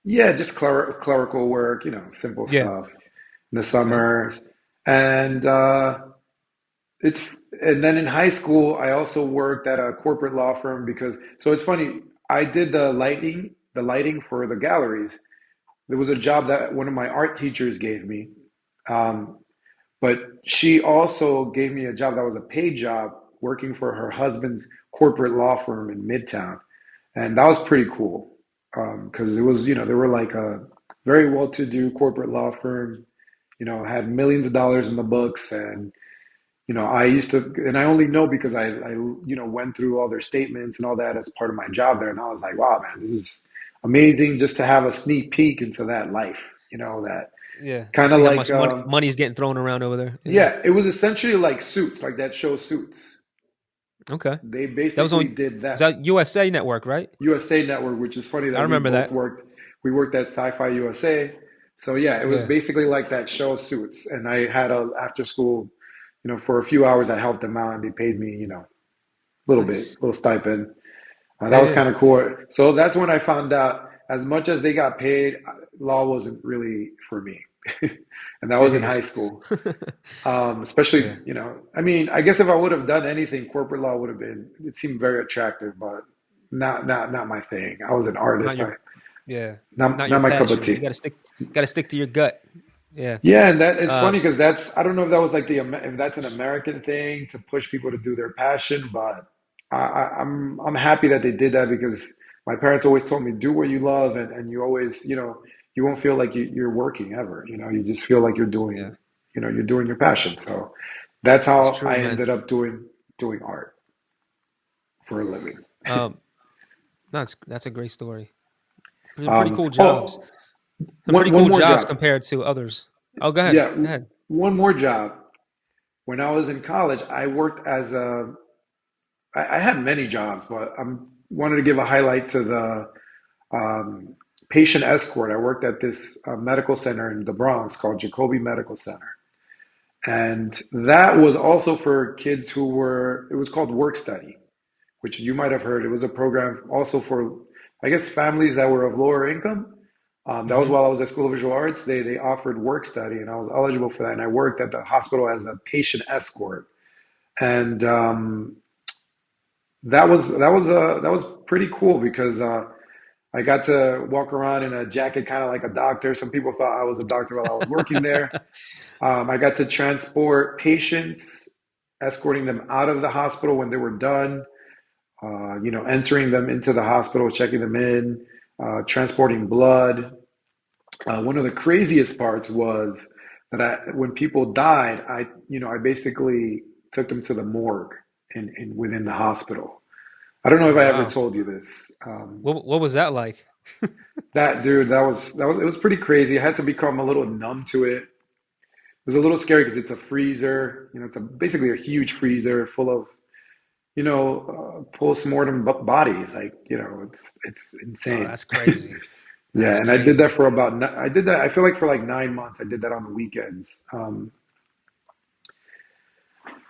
yeah, just clerical work, simple Yeah. stuff in the Okay. summers, and it's and then in high school I also worked at a corporate law firm because so it's funny. I did the lighting for the galleries. There was a job that one of my art teachers gave me, um, but she also gave me a job that was a paid job working for her husband's corporate law firm in Midtown. And that was pretty cool because it was, they were like a very well to do corporate law firm, had millions of dollars in the books. And, I used to, and I only know because went through all their statements and all that as part of my job there. And I was like, wow, man, this is amazing just to have a sneak peek into that life, that Yeah. kind of See how like, much money's getting thrown around over there. Yeah. yeah, it was essentially like Suits, like that show Suits. Okay. They That was basically on did was that. that USA Network, right? USA Network, which is funny I that remember that. we worked at Sci-Fi USA. So yeah, it was Yeah. basically like that show Suits. And I had a after school, for a few hours I helped them out and they paid me, a little bit, Nice. little stipend. That Yeah, was yeah. kind of cool. So that's when I found out as much as they got paid, law wasn't really for me. And that was in high Jeez. school. Especially, Yeah. I mean, I guess if I would have done anything, corporate law would have been, it seemed very attractive, but not my thing. I was an Not artist. your yeah, not your Not my cup of passion. You tea. gotta stick to your gut. Yeah. Yeah. And that it's funny Um, because I don't know if that was like if that's an American thing to push people to do their passion, but I'm happy that they did that because my parents always told me, do what you love. And you always, you won't feel like you're working ever, you just feel like yeah, you're doing your passion. So that's that's how true, I man. ended up doing art for a living. Um, that's a great story. Pretty cool jobs. Oh, Some pretty one cool more jobs job. compared to others. Oh, go ahead. Yeah, Go ahead. one more job. When I was in college, I worked as I had many jobs, but I wanted to give a highlight to the patient escort. I worked at this medical center in the Bronx called Jacoby Medical Center. And that was also for kids it was called work study, which you might have heard. It was a program also for, I guess, families that were of lower income. That was Hmm. while I was at School of Visual Arts. They offered work study, and I was eligible for that. And I worked at the hospital as a patient escort, and that was pretty cool because I got to walk around in a jacket, kind of like a doctor. Some people thought I was a doctor while I was working there. I got to transport patients, escorting them out of the hospital when they were done, entering them into the hospital, checking them in, transporting blood. One of the craziest parts was that when people died, I basically took them to the morgue within the hospital. I don't know if Oh I ever wow. told you this. What was that like? That dude, it was pretty crazy. I had to become a little numb to it. It was a little scary because it's a freezer. It's basically a huge freezer full of post-mortem bodies. Like, it's Oh, insane. that's crazy. Yeah, That's and I did that crazy. for I did that, I feel like for like 9 months. I did that on the weekends.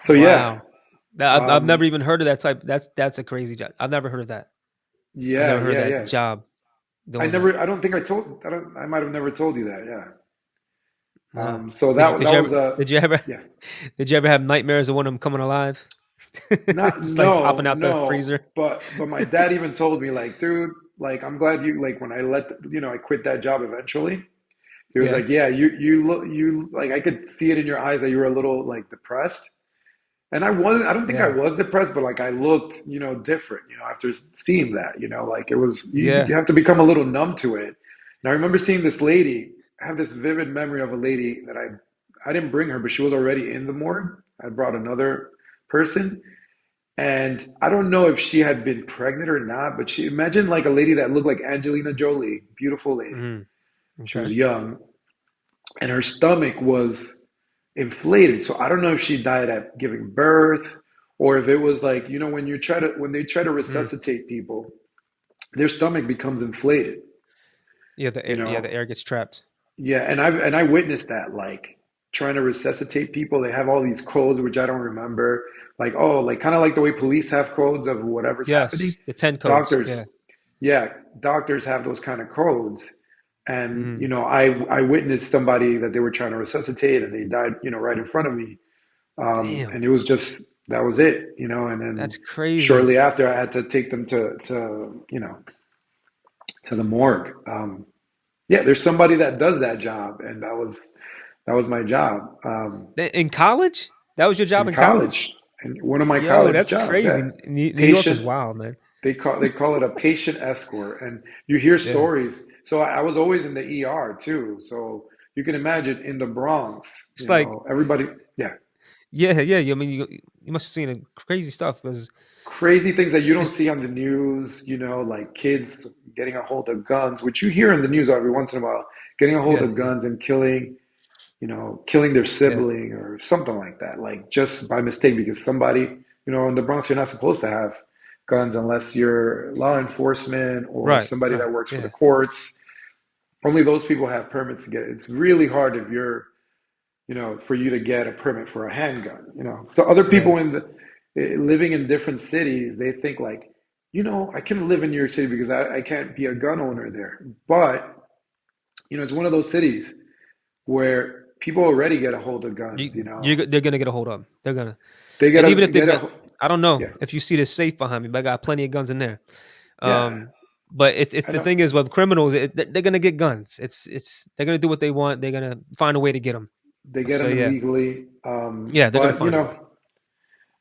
So yeah, Wow. I've never um, even heard of that type. That's a crazy job. I've never heard of that. I've yeah, never heard of yeah, that yeah. job doing that. I don't think I might have never told you that. Yeah. Nah. So Did that you was ever did you ever yeah. did you ever have nightmares of one of them coming alive? Just like popping out the No, freezer. but my dad even told me like, dude, like I'm glad you like when I quit that job eventually. He was Yeah. like, yeah, you look, like I could see it in your eyes that you were a little like depressed. And I don't think I Yeah. was depressed, but like I looked, different, after seeing that, like it was, Yeah. you have to become a little numb to it. And I remember seeing this lady. I have this vivid memory of a lady that I didn't bring her, but she was already in the morgue. I brought another person. And I don't know if she had been pregnant or not, but she imagine like a lady that looked like Angelina Jolie, beautiful lady. Mhm. She was Okay. young, and her stomach was inflated. So I don't know if she died at giving birth or if it was like, when they try to Mm. resuscitate people, their stomach becomes inflated, Yeah, the you air, yeah, the know. air gets trapped. Yeah, and I witnessed that, like trying to resuscitate people. They have all these codes which I don't remember. Like, oh, like kind of like the way police have codes of whatever's happening. Yes, the 10 codes. Doctors, Yeah. yeah, doctors have those kind of codes. And Mhm. I witnessed somebody that they were trying to resuscitate, and they died, right in front of me. Damn. And it was just that was it, and then That's crazy. shortly after I had to take them to the morgue. Yeah, there's somebody that does that job, and that was my job, In college? That was your job in in college? college, and one of my Yo, college that's jobs. crazy. Yeah, New York is patient. wild, man. They call it a patient escort, and you hear Yeah. stories. So I was always in the ER too. So you can imagine in the Bronx, It's like, everybody. Yeah, yeah, yeah. I mean, you must have seen crazy stuff because crazy things that you don't it's see on the news, like kids getting a hold of guns, which you hear in the news every once in a while, getting a hold yeah, of yeah, guns and killing their yeah, sibling or something like that, like just by mistake because somebody, in the Bronx, you're not supposed to have guns unless you're law enforcement or right, somebody that right, works for the yeah, courts. Only those people have permits to get it. It's really hard if you're for you to get a permit for a handgun. So other yeah, people living in different cities, they think like, I can live in New York City because I can't be a gun owner there. But, it's one of those cities where people already get a hold of guns, they're gonna get a hold of them. They're gonna, they and get even a if they get got, a I don't know yeah, if you see the safe behind me, but I got plenty of guns in there. yeah. Um, but it's I the know thing is, well, criminals, they're gonna get guns. It's they're gonna do what they want. They're gonna find a way to get them. they get So them yeah, illegally, yeah, they're gonna but find a way.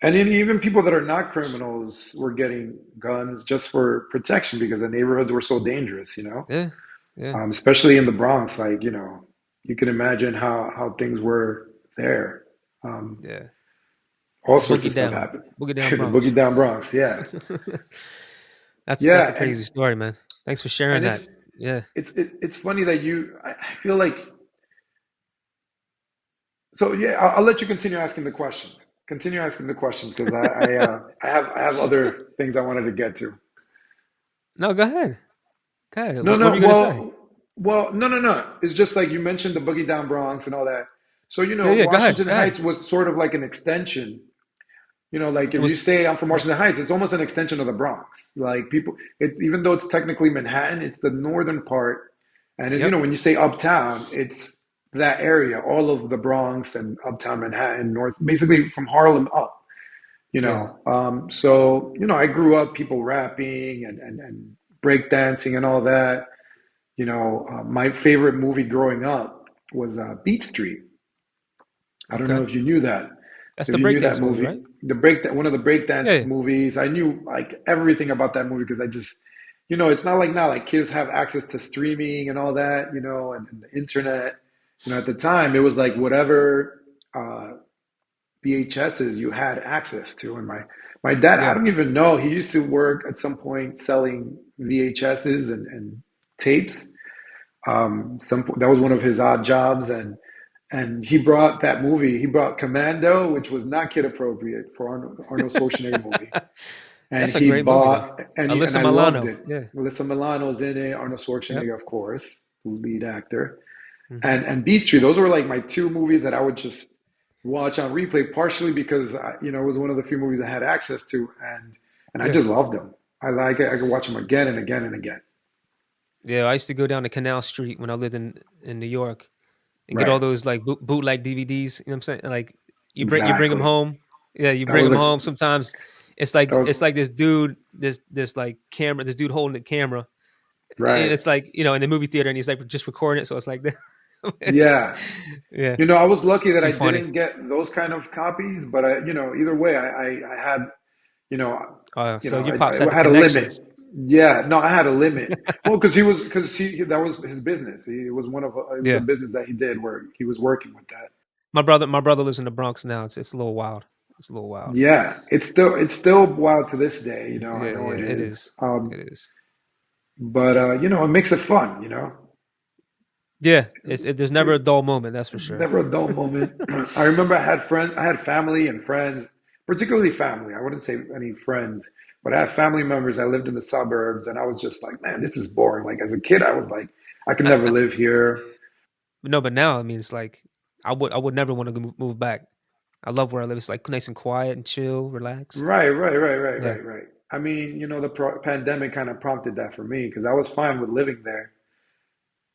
and then even people that are not criminals were getting guns just for protection because the neighborhoods were so dangerous. Yeah, yeah, Especially in the Bronx. Like, you can imagine how things were there. Um, yeah. all The sorts of stuff happened. boogie down The Bronx. Boogie Down Bronx, yeah, That's yeah, a crazy story, man. Thanks for sharing and it's that. Yeah. it's it's funny that I feel like so yeah. I'll let you continue asking the questions. Continue asking the questions because I have other things I wanted to get to. No, go ahead. Go ahead. No, What no, were you gonna say? no, no, no. It's just like you mentioned the Boogie Down Bronx and all that. So Yeah, yeah. Go ahead. Washington Go ahead. Heights was sort of like an extension. Like It if you was say I'm from right. Washington Heights, it's almost an extension of the Bronx. Like people, even though it's technically Manhattan, it's the northern part. And Yep. when you say uptown, it's that area, all of the Bronx and uptown Manhattan, north, basically from Harlem up. Yeah. So I grew up people rapping and break dancing and all that. My favorite movie growing up was Beat Street. I don't know Okay. if you knew that. That's If the you knew that breakdance movie, movie, right? one of the breakdance Yeah. movies, I knew like everything about that movie because I just, it's not like now, like kids have access to streaming and all that, and the internet. At the time, it was like whatever VHSs you had access to. And my dad, I Yeah. don't even know, he used to work at some point selling VHSs and tapes. That was one of his odd jobs, and he brought that movie. He brought Commando, which was not kid appropriate for Arnold Schwarzenegger movie, and That's a he great movie though. bought and Alyssa I loved Milano. it. Yeah. Melissa Milano's in it. Arnold Yep. Schwarzenegger, of course, lead actor, Hmm. and Beast Street. Those were like my two movies that I would just watch on replay, partially because it was one of the few movies I had access to, and I Yeah. just loved them. I like it. I could watch them again and again and again. Yeah. I used to go down to Canal Street when I lived in New York and get all Right. those like bootleg DVDs. You know what I'm saying? Like you bring them Exactly. home. Yeah, you That bring was them a home. Sometimes that was it's like this dude, this like camera, this dude holding the camera, and right. it's like in the movie theater, and he's like just recording it. So it's like Yeah. Yeah, You know, I was lucky that too I funny. didn't get those kind of copies, but either way, I had, you know, So your pops had I the had a limit. connections. Yeah, no, I had a limit. Well, because that was his business. It was a Yeah, business that he did where he was working with that. my brother lives in the Bronx now. It's a little wild. It's a little wild. Yeah, it's still wild to this day. You know, I Yeah, know yeah, it it is. is. It is. But it makes it fun. You know, Yeah, there's never a dull moment. That's for sure. never a dull moment. I remember I had family and friends, particularly family. I wouldn't say any friends, but I had family members that lived in the suburbs, and I was just like, man, this is boring. Like as a kid, I was like, I could never live here. No, but now I mean, it's like I would never want to move back. I love where I live. It's like nice and quiet and chill, relaxed. Right, right, right, right, Yeah, right, right. I mean, the pandemic kind of prompted that for me because I was fine with living there,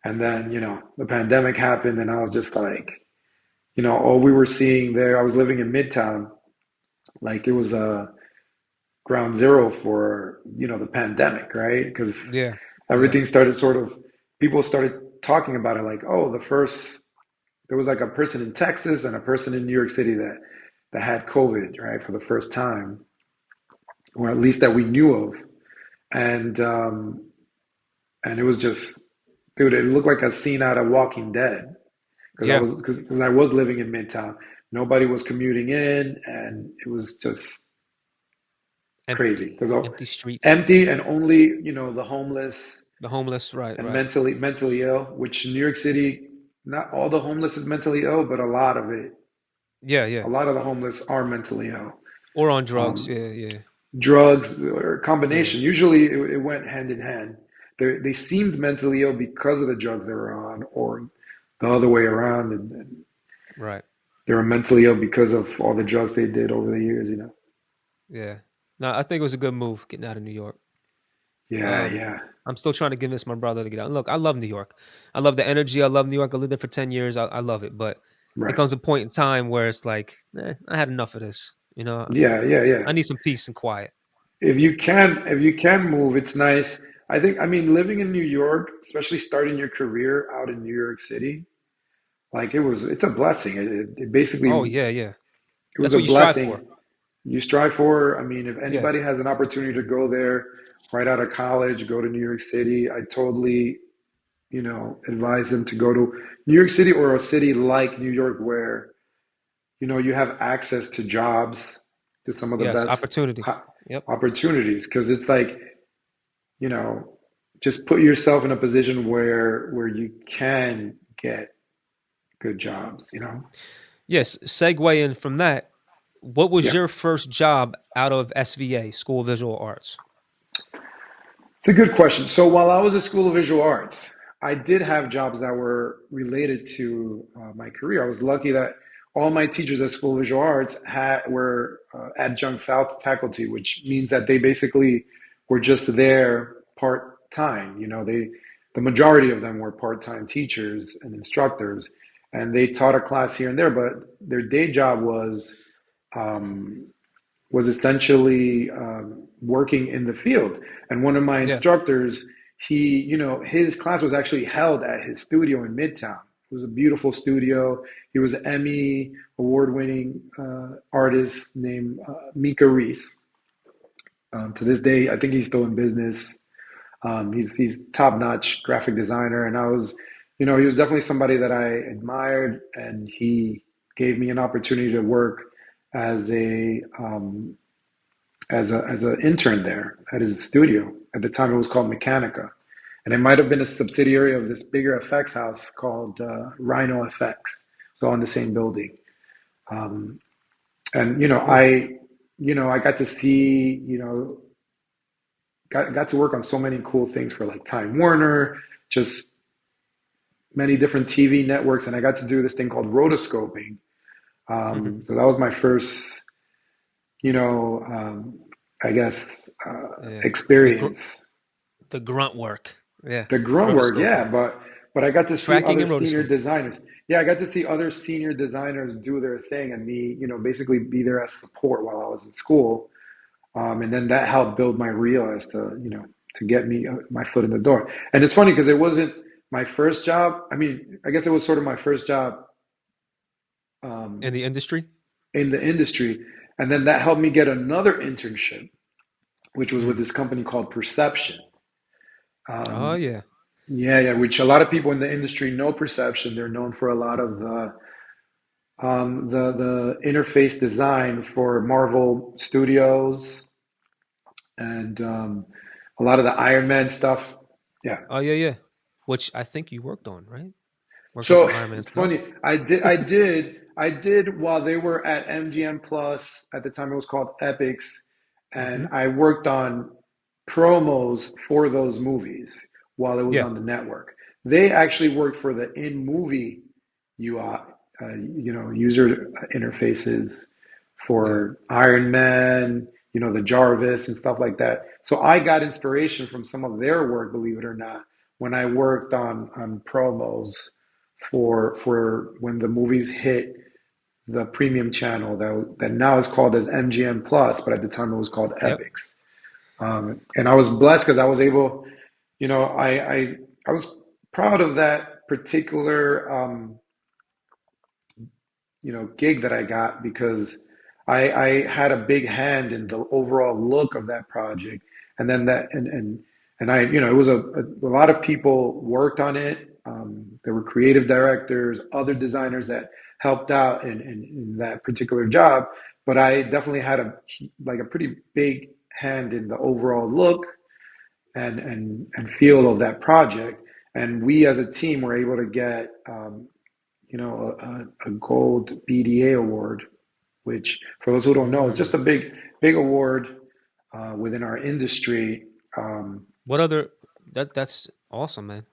and then the pandemic happened, and I was just like, all we were seeing there. I was living in Midtown, like it was a ground zero for the pandemic, right? Because yeah, yeah, everything started sort of people started talking about it like, oh, there was like a person in Texas and a person in New York City that had COVID, right, for the first time, or at least that we knew of, and and it was just, dude, it looked like a scene out of Walking Dead yeah. because I was living in Midtown. Nobody was commuting in, and it was just crazy Empty, because empty streets. empty and only the homeless The homeless. Right, and right. mentally ill. Which in New York City, not all the homeless is mentally ill, but Yeah, yeah. a lot of the homeless are mentally ill. Or on drugs. Um, Yeah, yeah, Drugs or a yeah. combination. Usually, it went hand in hand. They seemed mentally ill because of the drugs they were on, or the other way around, and Right. they were mentally ill because of all the drugs they did over the years. Yeah. No, I think it was a good move getting out of New York. Yeah, Um, yeah, I'm still trying to convince my brother to get out. Look, I love New York. I love the energy. I love New York. I lived there for 10 years. I love it. But it right. comes a point in time where it's like, I had enough of this. Yeah, yeah, yeah. I need some peace and quiet. If you can move, it's nice. I mean, living in New York, especially starting your career out in New York City, like it's a blessing. It basically, Oh, yeah, yeah. it was That's a what you strive for. blessing you strive for. I mean, if Yeah. anybody has an opportunity to go there right out of college, go to New York City, I totally, advise them to go to New York City or a city like New York where, you have access to jobs, to some of the Yes. best Opportunity. Yep. opportunities. Because it's like, you know, just put yourself in a position where you can get good jobs. Yes. Segue in from that. What was Yeah. your first job out of SVA, School of Visual Arts? It's a good question. So while I was at School of Visual Arts, I did have jobs that were related to my career. I was lucky that all my teachers at School of Visual Arts were adjunct faculty, which means that they basically were just there part time. The majority of them were part time teachers and instructors, and they taught a class here and there, but their day job um, was essentially working in the field. And one of my Yeah. instructors, his class was actually held at his studio in Midtown. It was a beautiful studio. He was an Emmy award-winning artist named Mika Reese. To this day, I think he's still in business. He's top-notch graphic designer, and he was definitely somebody that I admired, and he gave me an opportunity to work as a as an intern there at his studio. At the time, it was called Mechanica, and it might have been a subsidiary of this bigger effects house called Rhino Effects. So on the same building, and Cool. I got to see, got to work on so many cool things for like Time Warner, just many different TV networks, and I got to do this thing called rotoscoping. So that was my first, you know, um, I guess, Yeah. The gr- experience. the grunt work. Yeah. The grunt work, yeah, Rotoscoping. but I got to see Tracking other and senior rotoscoping. designers. Yeah, I got to see other senior designers do their thing and me, basically be there as support while I was in school. And then that helped build my reel as to get me my foot in the door. And it's funny because it wasn't my first job, I mean, I guess it was sort of my first job in um, the industry? in the industry. And then that helped me get another internship, which was with Mm. this company called Perception. Oh Um, yeah. yeah, which a lot of people in the industry know Perception. They're known for a lot of the interface design for Marvel Studios and a lot of the Iron Man stuff. Yeah. Oh yeah, yeah. Which I think you worked on, right? Worked on So some Iron Man it's stuff. funny. I did while they were at MGM Plus at the time. It was called Epics, and Hmm. I worked on promos for those movies while it was Yeah, on the network. They actually worked for the in-movie UI, user interfaces yeah. for Iron Man, the Jarvis and stuff like that. So I got inspiration from some of their work, believe it or not, when I worked on promos for when the movies hit the premium channel that now is called as MGM Plus, but at the time it was called Yep. Epics. And I was blessed because I was able, I was proud of that particular gig that I got because I had a big hand in the overall look of that project, and then and I it was a lot of people worked on it. There were creative directors, other designers that helped out in that particular job, but I definitely had a pretty big hand in the overall look and feel of that project. And we as a team were able to get a gold BDA award, which for those who don't know is Mm. just a big award within our industry. Um, What other? That's awesome, man.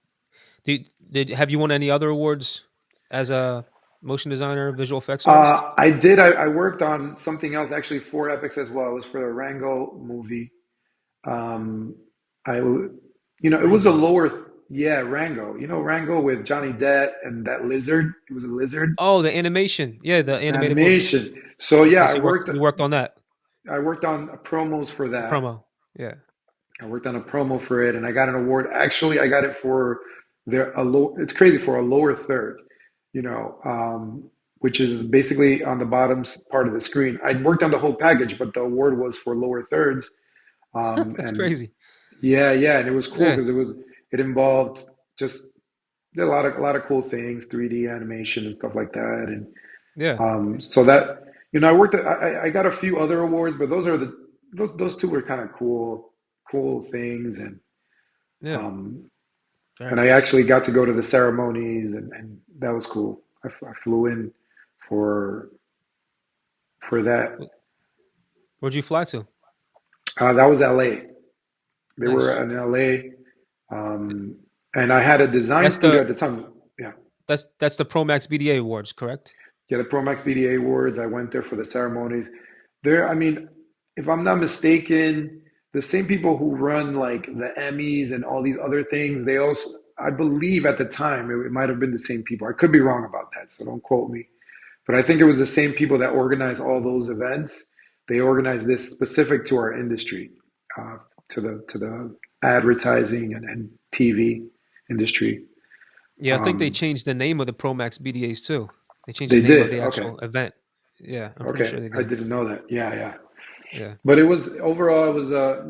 Did have you won any other awards as a motion designer, visual effects artist? I did. I worked on something else actually for Epics as well. It was for the Rango movie. Um, it was a Rango. lower, yeah, Rango. You know Rango with Johnny Depp and that lizard. It was a lizard Oh, the animation. Yeah, the animated movie. animation. So yeah, Okay, so you worked on that, I worked on promos for the that. promo. Yeah. I worked on a promo for it, and I got an award. Actually, I got it for It's crazy for a lower third, you know, which is basically on the bottom part of the screen. I worked on the whole package, but the award was for lower thirds. That's And crazy. yeah, and it was cool Yeah. because it involved just a lot of cool things, 3D animation and stuff like that, and Yeah. so that I worked. I got a few other awards, but those two were kind of cool things, Yeah. um, Very and I nice. actually got to go to the ceremonies, and that was cool. I flew in for for that. Where'd you fly to? That was LA. They were Nice. in LA, um, and I had a design That's studio the at the time. Yeah, that's the Promax BDA awards, correct? yeah, the Promax BDA Awards. I went there for the ceremonies. I mean, if I'm not mistaken, the same people who run like the Emmys and all these other things, they also, I believe at the time, it might have been the same people. I could be wrong about that, so don't quote me. But I think it was the same people that organized all those events. They organized this specific to our industry, uh, to the advertising and TV industry. Yeah, I think they Um, changed the name of the Promax BDAs too. They changed the they name of did. the Okay. actual event. Yeah, I'm pretty Okay. sure they I did. didn't know that. Yeah, yeah. Yeah. But it was overall, it was a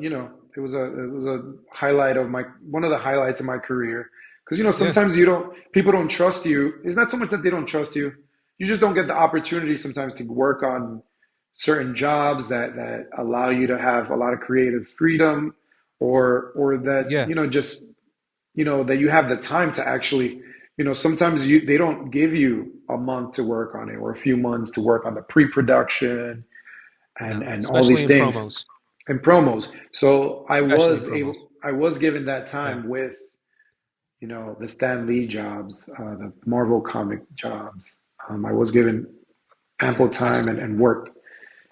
highlight of my one of the highlights of my career. Because Yeah. sometimes people don't trust you. It's not so much that they don't trust you. You just don't get the opportunity sometimes to work on certain jobs that allow you to have a lot of creative freedom, or that Yeah. just that you have the time to actually, sometimes they don't give you a month to work on it or a few months to work on the pre-production and No, and all especially these in things promos. and promos. So Especially in promos. I was given that Yeah. time with the Stan Lee jobs, the Marvel comic jobs. I was given ample Yeah. time and worked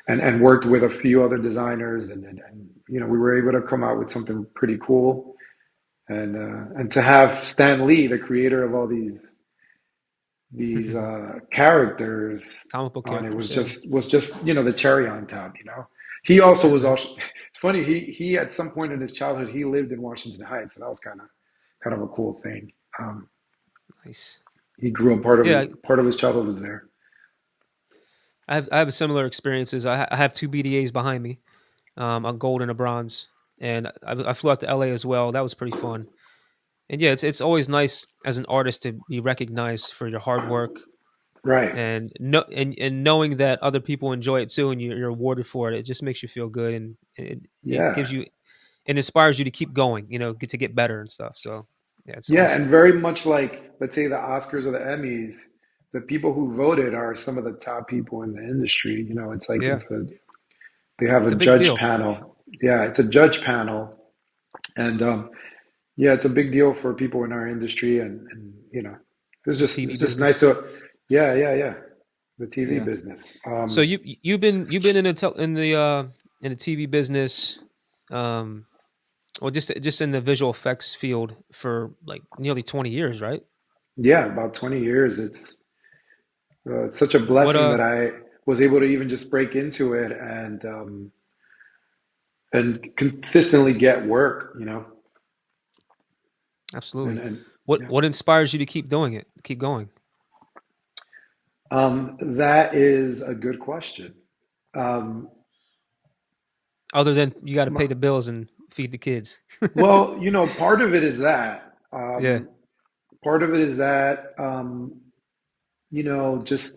and worked with a few other designers, and we were able to come out with something pretty cool. And to have Stan Lee, the creator of all these characters Comic book on it, characters. was Yeah. just the cherry on top. He also Yeah, was man. also. It's funny. He at some point in his childhood he lived in Washington Heights, so that was kind kind of a cool thing. Um, Nice. he grew up Yeah, part of his childhood was there. I have similar experiences. I have 2 BDAs behind me, a gold and a bronze, and I flew out to LA as well. That was pretty fun. And yeah, it's always nice as an artist to be recognized for your hard work Right. and and knowing that other people enjoy it too, and you're awarded for it. It just makes you feel good, and it Yeah. gives you it inspires you to keep going. Get to get better and stuff. So yeah, it's Yeah, awesome. and very much like, let's say, the Oscars or the Emmys, the people who voted are some of the top people in the industry. It's like Yeah, they have it's a a big judge deal. panel. Yeah, it's a judge panel, and yeah, it's a big deal for people in our industry, and The TV it's just nice business. to, yeah, yeah, yeah, the TV Yeah. business. So you've been in the TV business, um, or just in the visual effects field for like nearly 20 years, right? Yeah, about 20 years. It's such a What blessing that I was able to even just break into it and consistently get work. And Absolutely. and yeah. What inspires you to keep doing it? Keep going. That is a good question. Um, Other than you got to my, pay the bills and feed the kids. well, part of it is that. Yeah. Part of it is that. Just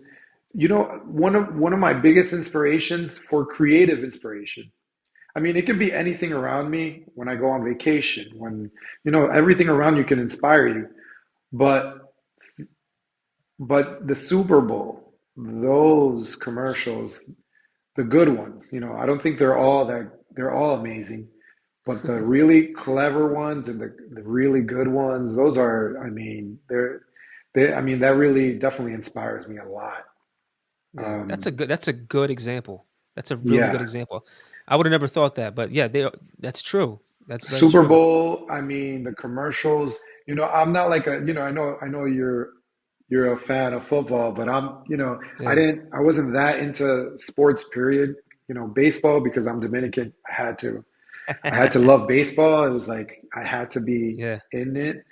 one of my biggest inspirations for creative inspiration. I mean, it could be anything around me when I go on vacation, when everything around you can inspire you. But the Super Bowl, those commercials, the good ones, I don't think they're all amazing, but the really clever ones and the really good ones, those are, I mean, I mean, that really definitely inspires me a lot. Yeah. Um, That's a good example. That's a really good yeah, example. I would have never thought that, but yeah, that's true. That's very Super true. Bowl. I mean, the commercials. I'm not like a. I know you're a fan of football, but I'm. Yeah. I wasn't that into sports. Period. Baseball because I'm Dominican. I had to love baseball. It was like I had to be Yeah. in it,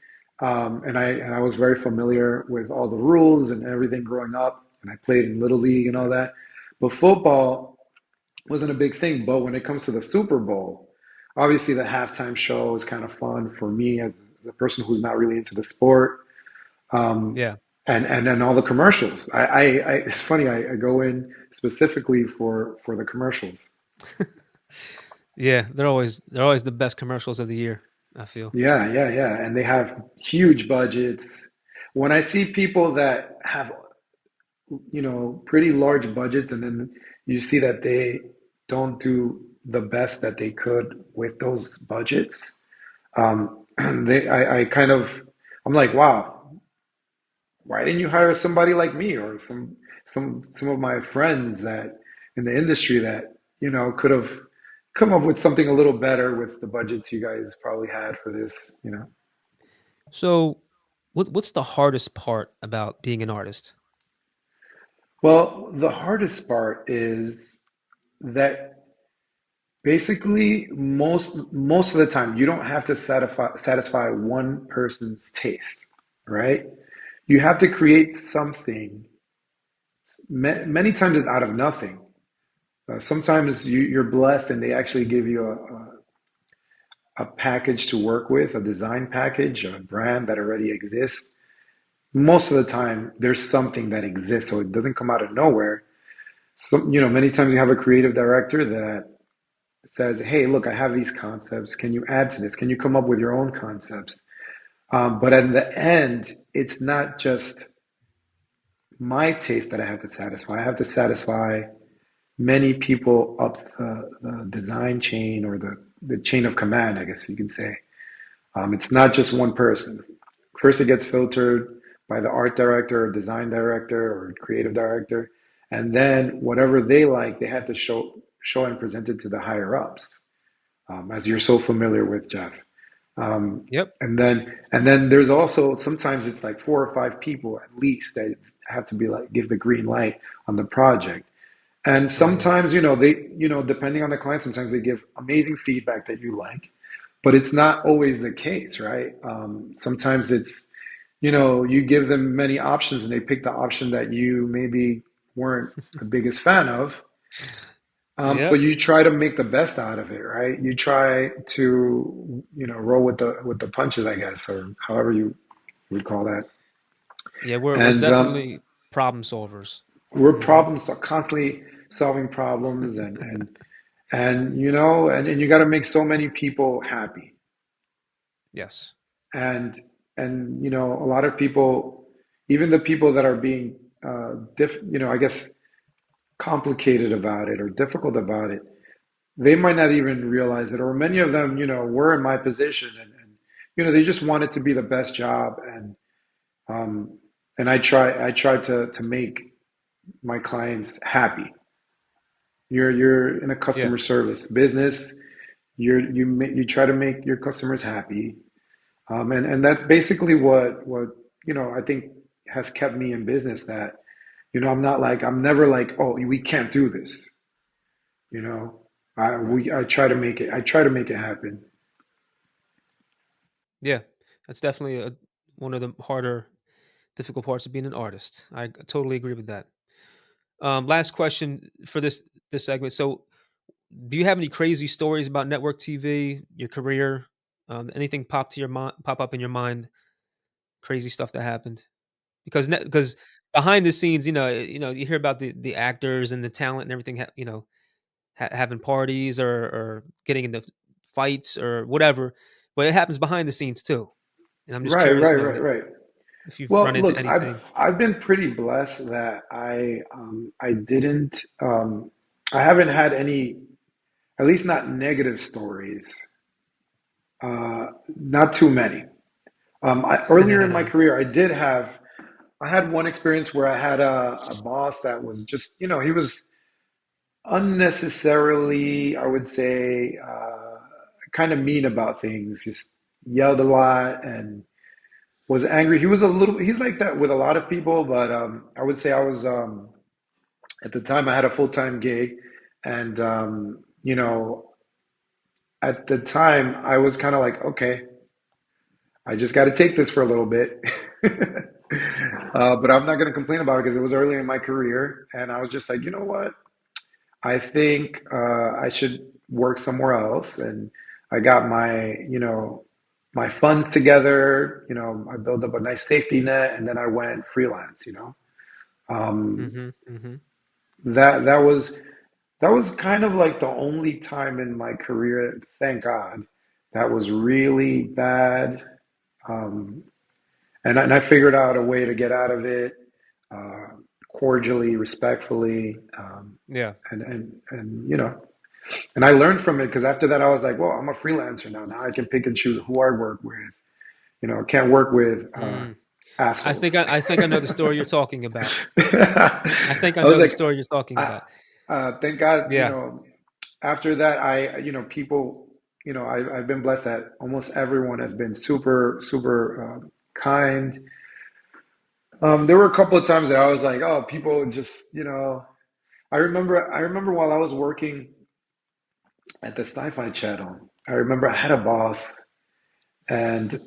and I was very familiar with all the rules and everything growing up, and I played in little league and all Yeah. that. But football wasn't a big thing. But when it comes to the Super Bowl, obviously the halftime show is kind of fun for me as the person who's not really into the sport. Um, Yeah. and then all the commercials. It's funny. I go in specifically for the commercials. Yeah, they're always the best commercials of the year, I feel. Yeah, yeah, yeah. And they have huge budgets. When I see people that have, pretty large budgets, and then you see that they don't do the best that they could with those budgets, I kind of, I'm like, wow, why didn't you hire somebody like me or some of my friends that in the industry that, could have come up with something a little better with the budgets you guys probably had for this. So, what's the hardest part about being an artist? Well, the hardest part is that basically most of the time you don't have to satisfy one person's taste, right? You have to create something. Many times it's out of nothing. Sometimes you're blessed and they actually give you a package to work with, a design package, a brand that already exists. Most of the time, there's something that exists, so it doesn't come out of nowhere. Many times you have a creative director that says, "Hey, look, I have these concepts. Can you add to this? Can you come up with your own concepts?" But at the end, it's not just my taste that I have to satisfy. I have to satisfy many people up the design chain or the chain of command, I guess you could say. It's not just one person. First, it gets filtered by the art director or design director or creative director. And then whatever they like, they have to show and present it to the higher ups, as you're so familiar with, Jeff. Um, Yep. and then there's also sometimes it's like four or five people at least that have to be like give the green light on the project. And Oh yeah. sometimes, depending on the client, sometimes they give amazing feedback that you like. but it's not always the case, right? Sometimes it's, you give them many options and they pick the option that you maybe weren't the biggest fan of. But Yep. you try to make the best out of it, right? You try to, roll with the punches, I guess, or however you would call that. Yeah, we're And definitely problem solvers. we're Hmm. problems constantly solving problems, and you got to make so many people happy. Yes. And a lot of people, even the people that are being I guess complicated about it or difficult about it, they might not even realize it, or many of them, were in my position, and they just want it to be the best job, um, and I try to make my clients happy. You're in a Yeah. customer service business. You try to make your customers happy, and that's basically what I think has kept me in business. That I'm never like, oh, we can't do this. You know, Right. I try to make it. I try to make it happen. Yeah. That's definitely one of the harder, difficult parts of being an artist. I totally agree with that. Last question for this segment. So, do you have any crazy stories about network TV, your career? Anything pop up in your mind? Crazy stuff that happened because behind the scenes, you hear about the actors and the talent and everything. Having parties or getting into fights or whatever, but it happens behind the scenes too. And I'm just Right, curious, right, right, right. if you've run Well, into look, I've anything. I've been pretty blessed that I didn't I haven't had any, at least not negative stories. Not too many. Earlier in my career, I had one experience where I had a boss that was just, he was unnecessarily, I would say, kind of mean about things. Just yelled a lot and was angry. He's like that with a lot of people, but I would say I was, at the time, I had a full-time gig. And, at the time, I was kind of like, okay, I just got to take this for a little bit. But I'm not going to complain about it because it was early in my career. And I was just like, you know what? I think I should work somewhere else. And I got my funds together. I built up a nice safety net, and then I went freelance. Um, Hmm. Hmm. that was kind of like the only time in my career, thank God, that was really bad. Um, and I figured out a way to get out of it, uh, cordially, respectfully, Yeah. and and I learned from it because after that I was like, well, I'm a freelancer now. Now I can pick and choose who I work with. I can't work with Mm. assholes. I think I know the story you're talking about. I think I I was know the like, story you're talking I, about. thank God, Yeah. after that, people, I've been blessed that almost everyone has been super, super kind. There were a couple of times that I was like, oh, people just, I remember while I was working at the Sci-Fi Channel, I remember I had a boss and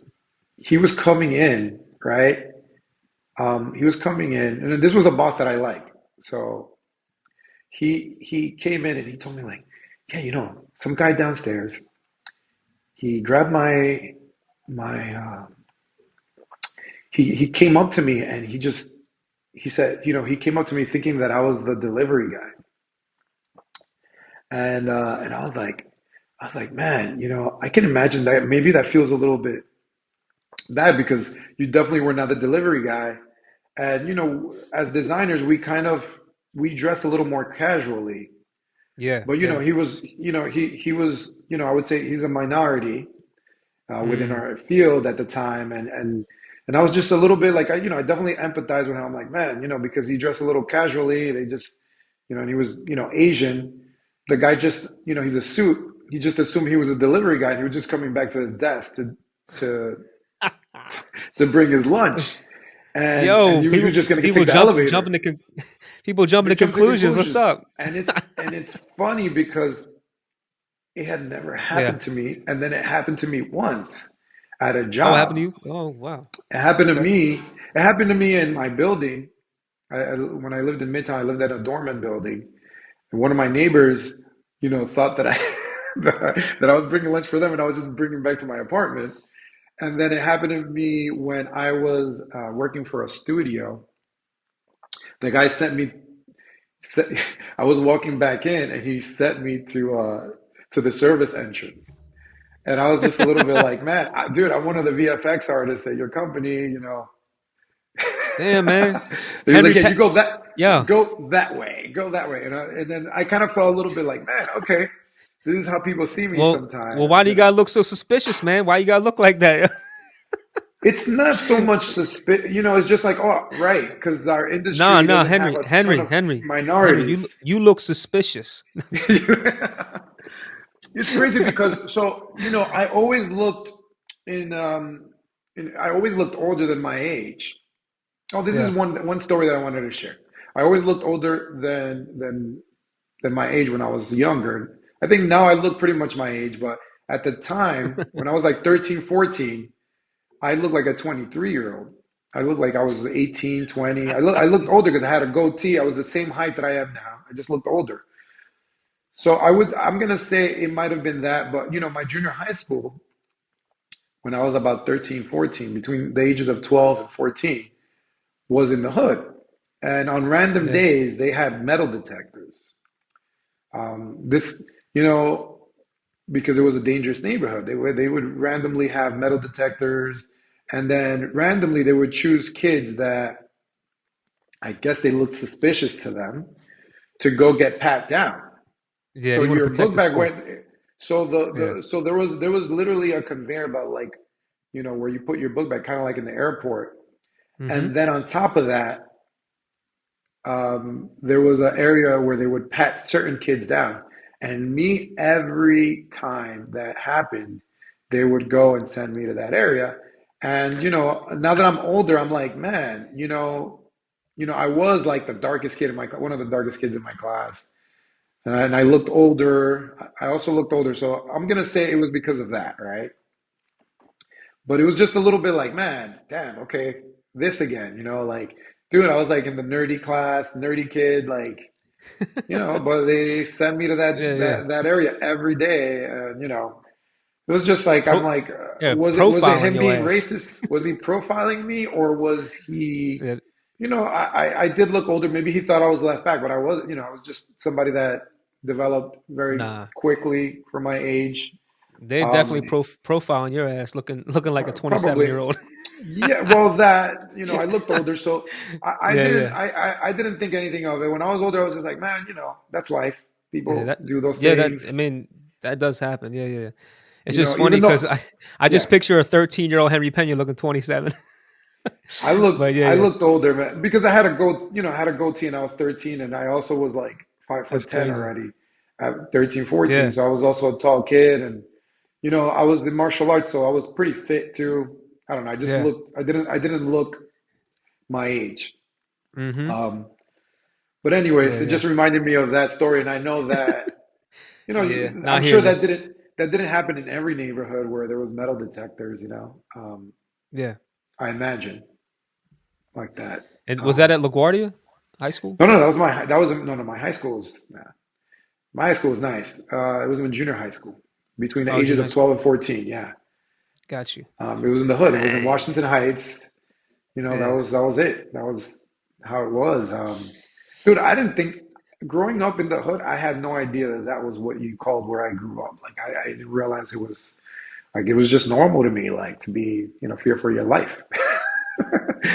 he was coming in, right? He was coming in, and this was a boss that I liked. So he came in and he told me like, yeah, some guy downstairs. He grabbed my he came up to me and he said, he came up to me thinking that I was the delivery guy. And I was like, man, I can imagine that maybe that feels a little bit bad because you definitely were not the delivery guy. And as designers, we dress a little more casually. Yeah. But Yeah. he was, I would say he's a minority within Mm. our field at the time, and I was just a little bit like, I definitely empathize with him. I'm like, man, because he dressed a little casually. They just, and he was, Asian. The guy just, he's a suit. He just assumed he was a delivery guy. And he was just coming back to his desk to to bring his lunch, and Yo, he was people just going to people take the jump elevator. jumping to people jumping They to jump to conclusions. What's conclusions, up? and it's funny because it had never Yeah. happened to me. And then it happened to me once at a Oh, what happened to job. you? Oh, wow. It happened to Okay. me. It happened to me in my building. When I lived in Midtown, I lived at a dormant building. And one of my neighbors, thought that I that I was bringing lunch for them, and I was just bringing back to my apartment. And then it happened to me when I was working for a studio. The guy sent me. Set, I was walking back in, and he sent me to the service entrance. And I was just a little bit like, man, dude, I'm one of the VFX artists at your company. Damn, man. He was like, Henry yeah, you Pet. go that Yeah. go that way. And then I kind of felt a little bit like, man, okay, this is how people see me Well, sometimes. why do you gotta look so suspicious, man? Why you gotta look like that? It's not so much it's just like, oh, right, because our Nah, industry nah, doesn't have Henry, a ton Henry, of Henry, Henry. minorities. You look suspicious. I'm just kidding. It's crazy because I always looked in I always looked older than my age. Oh, this is Yeah. one story that I wanted to share. I always looked older than my age when I was younger. I think now I look pretty much my age, but at the time when I was like 13, 14, I looked like a 23-year-old. I looked like I was 18, 20. I looked older because I had a goatee. I was the same height that I am now. I just looked older. So I'm gonna say it might have been that, but my junior high school, when I was about 13, 14, between the ages of 12 and 14, was in the hood. And on random Yeah. days, they had metal detectors. This, you know, because it was a dangerous neighborhood. They would randomly have metal detectors, and then randomly they would choose kids that I guess they looked suspicious to them to go get pat down. Yeah, So they want to your protect book the bag school. went. So Yeah. so there was literally a conveyor belt, like where you put your book bag, kind of like in the airport, Mm-hmm. and then on top of that, there was an area where they would pat certain kids down. And me, every time that happened, they would go and send me to that area. And now that I'm older, I'm like, man, I was like the darkest kid in my one of the darkest kids in my class, and I looked older. I also looked older, so I'm gonna say it was because of that, right? But it was just a little bit like, man, damn, okay, this again, like, dude, I was like in the nerdy class, nerdy kid, like, but they send me to Yeah, that yeah. that that area every day, and it was just like, I'm Pro like, yeah, was it profiling him your being ass. racist? Was he profiling me, or was he? Yeah. I did look older. Maybe he thought I was left back, but I was, I was just somebody that developed very Nah. quickly for my age. They're definitely Um, profiling your ass, looking like a 27 Probably. year old. Yeah, well, I looked older, so I Yeah, didn't yeah. I didn't think anything of it. When I was older, I was just like, man, that's life. Yeah, People do those that things. I mean, that does happen. Yeah, yeah. It's just funny Even because though, I just yeah, picture a 13-year-old Henry Pena looking 27. But yeah, I yeah. looked older, man, because I had a goatee, and I was 13, and I also was like five That's foot ten crazy. already at 13, 14. Yeah. So I was also a tall kid, and I was in martial arts, so I was pretty fit too. I don't know. Yeah. I didn't look my age. Mhm. Um, But anyways, Yeah, it yeah. just reminded me of that story, and I know that Yeah. Nah, I I'm hear sure you. that didn't happen in every neighborhood where there was metal detectors. Yeah. I imagine like that. And was that at LaGuardia High School? No, no, that was no, no. My high school was nah. My high school was nice. It was in junior high school, between the Oh, ages junior high of school. 12 and 14. Yeah, Got you. it was in the hood. It was in Dang. Washington Heights. Yeah. That was it. That was how it was. Dude, I didn't think growing up in the hood, I had no idea that that was what you called where I grew up. Like I didn't realize it was like it was just normal to me, like to be fear for your life,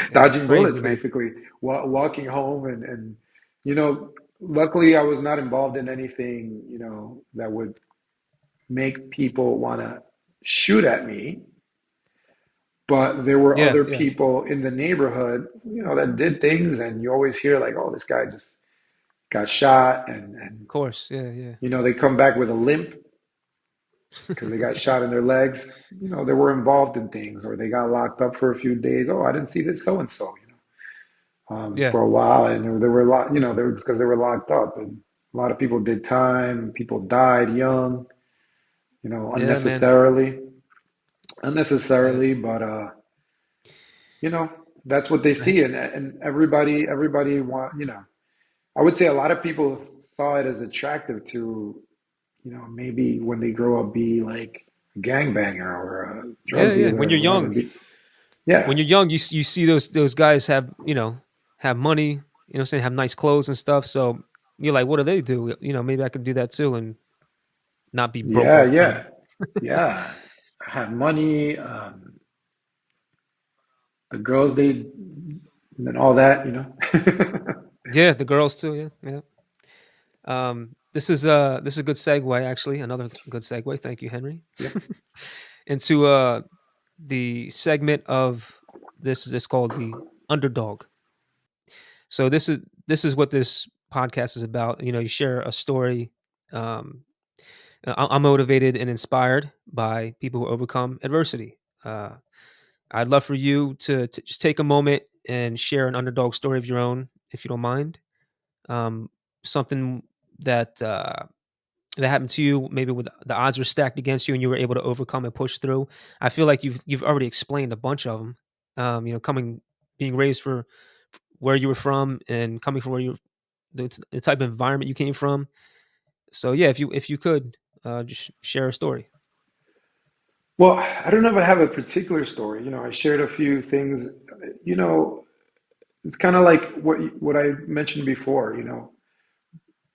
Yeah. dodging Crazy, bullets, man. basically, walking home and you know, luckily I was not involved in anything that would make people want to shoot at me. But there were Yeah, other yeah. Of people in the neighborhood, that did things, and you always hear like, "Oh, this guy just got shot," and course. Yeah, yeah. they come back with a limp because they got shot in their legs. They were involved in things, or they got locked up for a few days. Oh, I didn't see this so and so, Yeah. for a while, and there were a lot, there was because they were locked up, and a lot of people did time. People died young. Yeah, man. unnecessarily, Yeah. but you know, that's what they I- see, and everybody want, I would say a lot of people saw it as attractive to, maybe when they grow up be like a gangbanger or a Yeah, drug yeah. dealer When or you're whatever. young, Yeah, when you're young, you see those guys have, have money, what I'm saying, have nice clothes and stuff. So you're like, what do they do? Maybe I could do that too and not be broke yeah, all the yeah, time. yeah. Have money, the girls they and all that, Yeah, the girls too. Yeah, yeah. This is a good segue, actually. Another good segue. Thank you, Henry. Yep. Into the segment of this called the underdog. So this is what this podcast is about. You share a story. Um, I'm motivated and inspired by people who overcome adversity. Uh, I'd love for you to just take a moment and share an underdog story of your own, if you don't mind. Um, Something that that happened to you, maybe with the odds were stacked against you and you were able to overcome and push through. I feel like you've already explained a bunch of them. Being raised for where you were from and coming from where the type of environment you came from. So yeah, if you could just share a story. Well, I don't know if I have a particular story. I shared a few things. You know, it's kind of like what I mentioned before.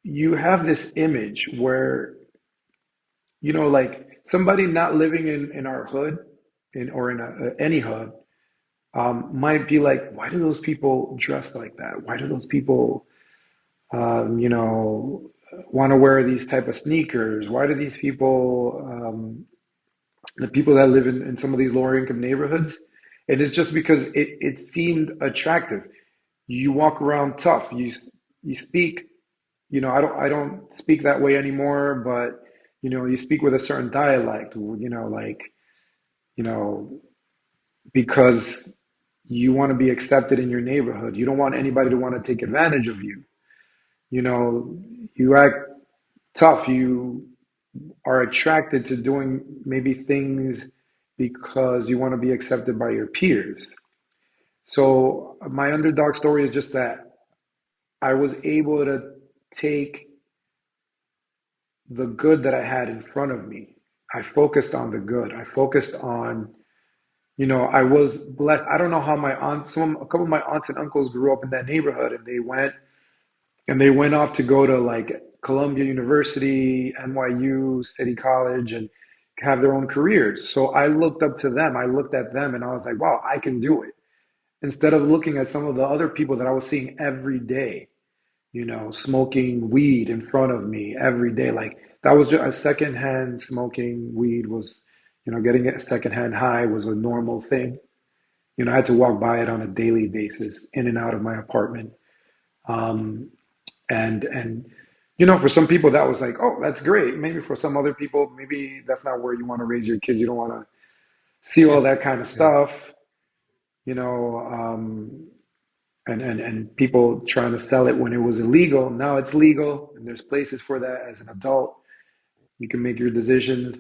You have this image where, like somebody not living in our hood, or in any hood, might be like, why do those people dress like that? Why do those people, want to wear these type of sneakers? Why do these people, the people that live in some of these lower income neighborhoods? And it's just because it seemed attractive. You walk around tough. You speak. I don't speak that way anymore, but you speak with a certain dialect. Like you know, because you want to be accepted in your neighborhood. You don't want anybody to want to take advantage of you. You know, you act tough. You are attracted to doing maybe things because you want to be accepted by your peers. So my underdog story is just that I was able to take the good that I had in front of me. I focused on the good. I focused on, I was blessed. I don't know how my aunts, a couple of my aunts and uncles grew up in that neighborhood, and they went off to go to like Columbia University, NYU, City College, and have their own careers. So I looked up to them. I looked at them and I was like, wow, I can do it. Instead of looking at some of the other people that I was seeing every day, smoking weed in front of me every day. Like that was just a secondhand smoking weed was, getting a secondhand high was a normal thing. I had to walk by it on a daily basis in and out of my apartment. Um, and for some people that was like, oh, that's great. Maybe for some other people, maybe that's not where you want to raise your kids. You don't want to see all Yeah, that kind of yeah, stuff, you know. And people trying to sell it when it was illegal. Now it's legal, and there's places for that. As an adult, you can make your decisions.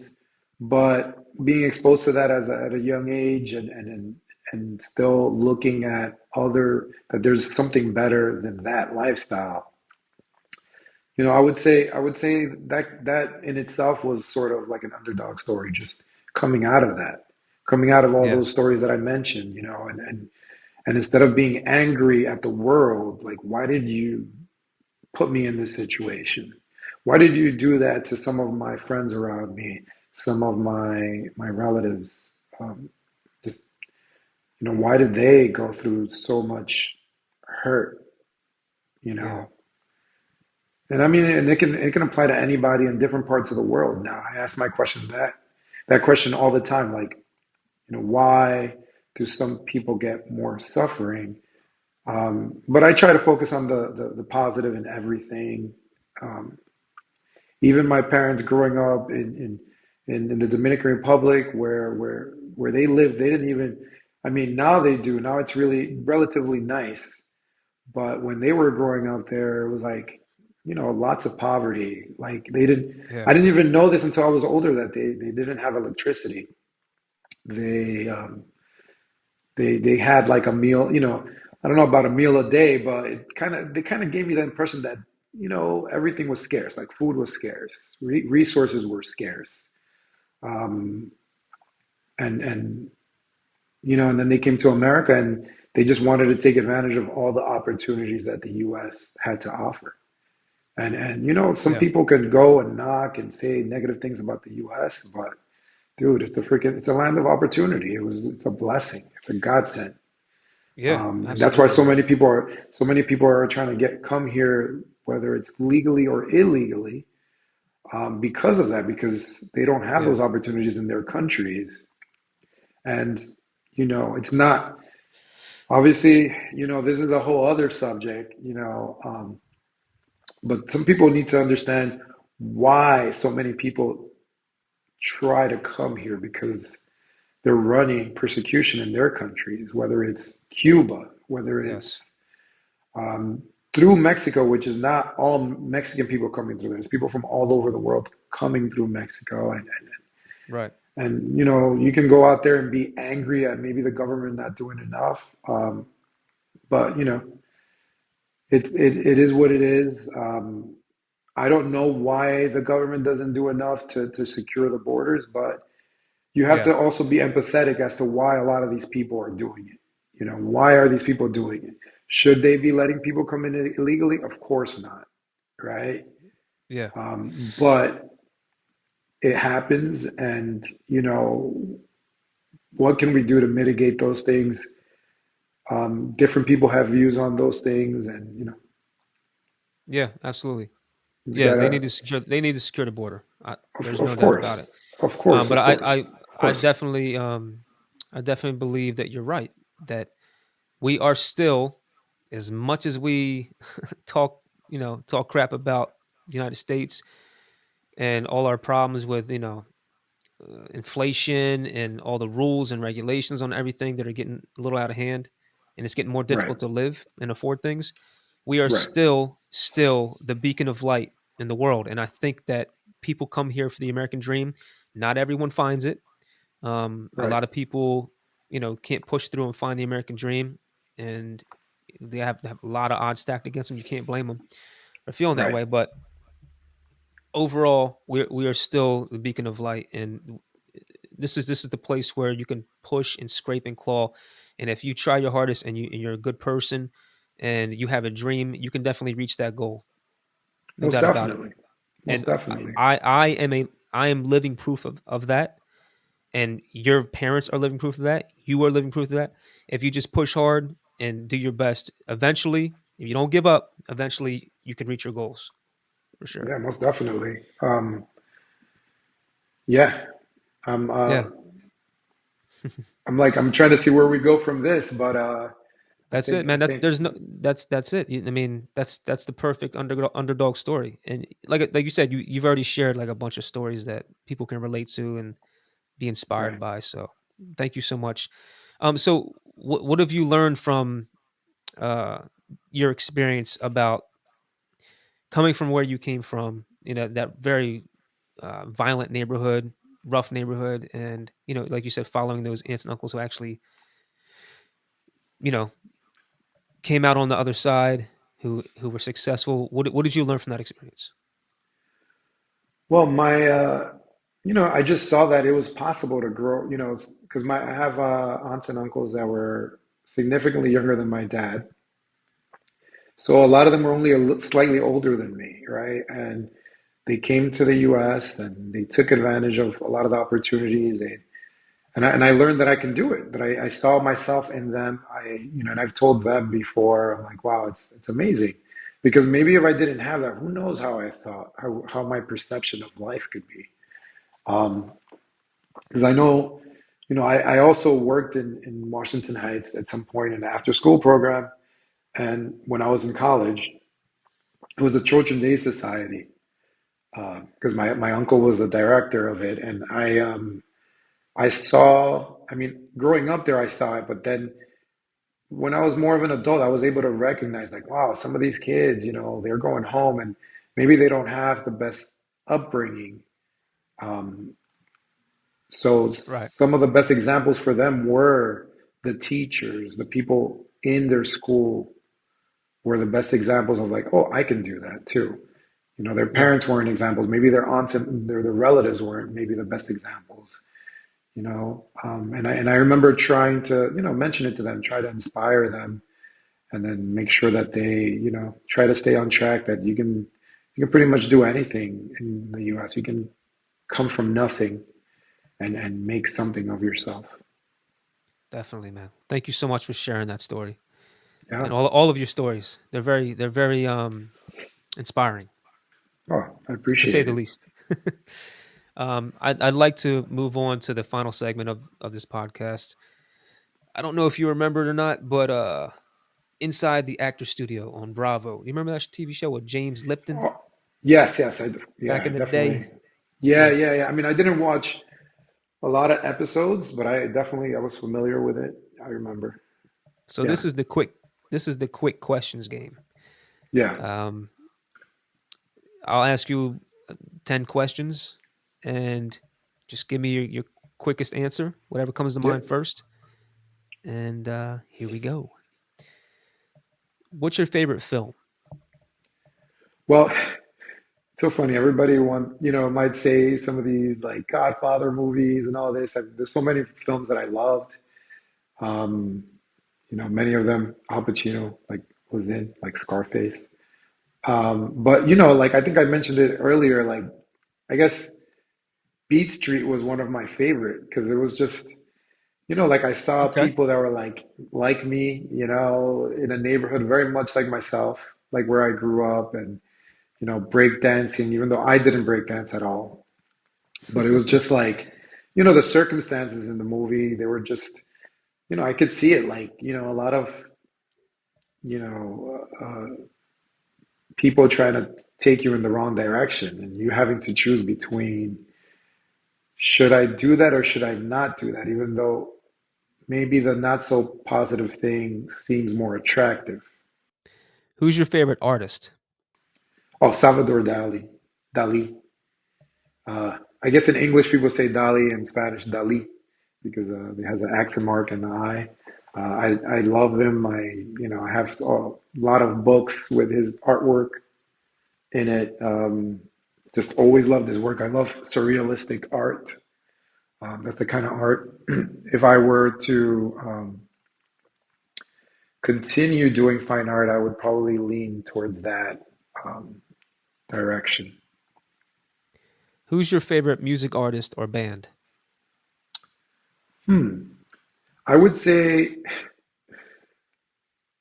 But being exposed to that at a young age, and still looking at other that there's something better than that lifestyle. I would say that in itself was sort of like an underdog story, just coming out of that, coming out of all yeah, those stories that I mentioned, and instead of being angry at the world, like, why did you put me in this situation? Why did you do that to some of my friends around me, some of my relatives? Just why did they go through so much hurt? You yeah, know, and I mean, and it can apply to anybody in different parts of the world. Now, I ask my question that question all the time, like, why do some people get more suffering? But I try to focus on the positive in everything. Um, Even my parents growing up in the Dominican Republic, where they lived, they didn't even. I mean, now they do. Now it's really relatively nice. But when they were growing up there, it was like, lots of poverty. Like they didn't, Yeah. I didn't even know this until I was older that they didn't have electricity. They they had like a meal, I don't know about a meal a day, but they kind of gave me the impression that everything was scarce, like food was scarce, resources were scarce, um, and and then they came to America and they just wanted to take advantage of all the opportunities that the U.S. had to offer. And some Yeah. people could go and knock and say negative things about the U.S., but dude, it's a land of opportunity. It's a blessing. It's a godsend. Yeah. And that's why Absolutely, man. so many people are trying to come here, whether it's legally or illegally, because of that, because they don't have Yeah. those opportunities in their countries. And it's not obviously, this is a whole other subject, but some people need to understand why so many people try to come here because they're running persecution in their countries, whether it's Cuba, whether it's Yes. um, through Mexico, which is not all Mexican people coming through. There's people from all over the world coming through Mexico, Right. and you can go out there and be angry at maybe the government not doing enough, but it is what it is. I don't know why the government doesn't do enough to secure the borders, but you have Yeah. to also be empathetic as to why a lot of these people are doing it. Why are these people doing it? Should they be letting people come in illegally? Of course not, right? Yeah. But it happens, and what can we do to mitigate those things? Different people have views on those things, and Yeah. Absolutely. you just Yeah. They need gotta, to secure. They need to secure the border. There's no of doubt about course, it. of course, But of course, of I course. definitely, I definitely believe that you're right. That we are still, as much as we talk, talk crap about the United States and all our problems with, inflation and all the rules and regulations on everything that are getting a little out of hand, and it's getting more Right, difficult to live and afford things. We are right, still the beacon of light in the world, and I think that people come here for the American dream. Not everyone finds it. A right. lot of people, can't push through and find the American dream, and they have a lot of odds stacked against them. You can't blame them for feeling that Right. way, but overall, we are still the beacon of light, and this is the place where you can push and scrape and claw, and if you try your hardest and you're a good person and you have a dream, you can definitely reach that goal. No Most doubt about it. definitely. Most And definitely. I am living proof of that, and your parents are living proof of that. You are living proof of that. If you just push hard and do your best, eventually, if you don't give up, eventually you can reach your goals for sure. Yeah, most definitely. Yeah. I'm Yeah, I'm trying to see where we go from this, but that's it, I man. That's think there's no that's it. I mean, that's the perfect underdog story. And like you said, you've already shared like a bunch of stories that people can relate to and be inspired right. by. So thank you so much. So what have you learned from uh your experience about coming from where you came from, that very violent neighborhood, rough neighborhood, and like you said, following those aunts and uncles who actually, you know, came out on the other side, who were successful. What did you learn from that experience? Well, I just saw that it was possible to grow, because I have aunts and uncles that were significantly younger than my dad. So a lot of them were only slightly older than me, right? And they came to the U.S. and they took advantage of a lot of the opportunities. And I learned that I can do it. That I saw myself in them. And I've told them before. I'm like, wow, it's amazing, because maybe if I didn't have that, who knows how I thought, how my perception of life could be. Um, because I know, I also worked in Washington Heights at some point in the after school program, and when I was in college, it was the Children's Day Society, because my uncle was the director of it, and I saw. I mean, growing up there, I saw it, but then when I was more of an adult, I was able to recognize like, wow, some of these kids, they're going home and maybe they don't have the best upbringing. Um, so Right. some of the best examples for them were the teachers, the people in their school were the best examples of like, oh, I can do that too. You know, their Yeah. parents weren't examples. Maybe their aunts and their relatives weren't maybe the best examples. You know, and I remember trying to mention it to them, try to inspire them, and then make sure that they try to stay on track. That you can pretty much do anything in the U.S. You can come from nothing and make something of yourself. Definitely, man. Thank you so much for sharing that story Yeah. and all of your stories. They're very inspiring, Oh, I to say appreciate the it. least. I'd like to move on to the final segment of this podcast. I don't know if you remember it or not, but inside the actor studio on Bravo. Do you remember that TV show with James Lipton Oh, yes, yes, back yeah, in the day? definitely. Yeah, Yeah. yeah, yeah. I mean, I didn't watch a lot of episodes, but I was familiar with it. I remember. So Yeah, this is the quick questions game. yeah, Um, I'll ask you 10 questions, and just give me your quickest answer, whatever comes to yeah. mind first. And here we go. What's your favorite film? Well, so funny. Everybody might say some of these like Godfather movies and all this. There's so many films that I loved. Um, many of them Al Pacino like was in, like Scarface. But like I think I mentioned it earlier. Like I guess Beat Street was one of my favorite because it was just like I saw Okay. people that were like me, in a neighborhood very much like myself, like where I grew up, and break dancing, even though I didn't break dance at all. But it was just like, the circumstances in the movie, they were just, I could see it like, a lot of, people trying to take you in the wrong direction and you having to choose between should I do that or should I not do that, even though maybe the not so positive thing seems more attractive. Who's your favorite artist? Oh, Salvador Dali. Dali. I guess in English people say Dali, in Spanish Dali, because it has an accent mark and the I. I love him. I have a lot of books with his artwork in it. Just always loved his work. I love surrealistic art. That's the kind of art. If I were to continue doing fine art, I would probably lean towards that um, direction. Who's your favorite music artist or band? Hmm. I would say,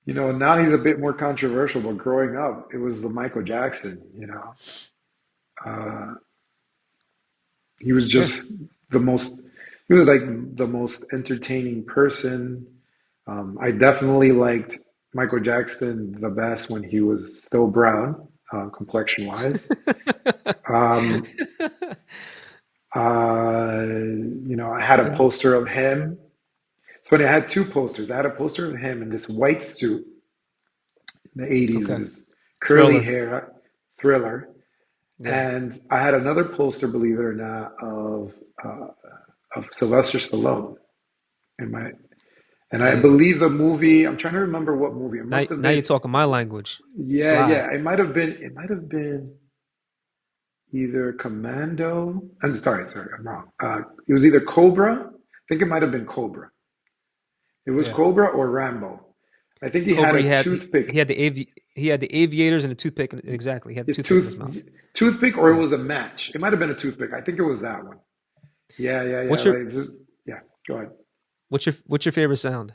now he's a bit more controversial, but growing up, it was the Michael Jackson. Uh, he was Yeah. just the most, he was like the most entertaining person. I definitely liked Michael Jackson the best when he was still brown, complexion wise. Um, I had a Yeah. poster of him. So I had two posters. I had a poster of him in this white suit in the 80s with Okay. his curly Thriller. hair, Thriller. Yeah. And I had another poster, believe it or not, uh, of Sylvester Stallone. And my and I Hey. believe the movie. I'm trying to remember what movie. It Now, must have now you're been. talking my language. Yeah, Slide. yeah. It might have been. It might have been either Commando. I'm sorry, sorry. I'm wrong. It was either Cobra. I think it might have been Cobra. It was Yeah. Cobra or Rambo. I think he had Cobra. a He toothpick. had he had the aviators and the toothpick. Exactly. He had the His toothpick in his mouth. toothpick, or it Yeah. was a match. It might have been a toothpick. I think it was that one. Yeah, yeah, yeah. What's your Like just yeah. Go ahead. what's your favorite sound?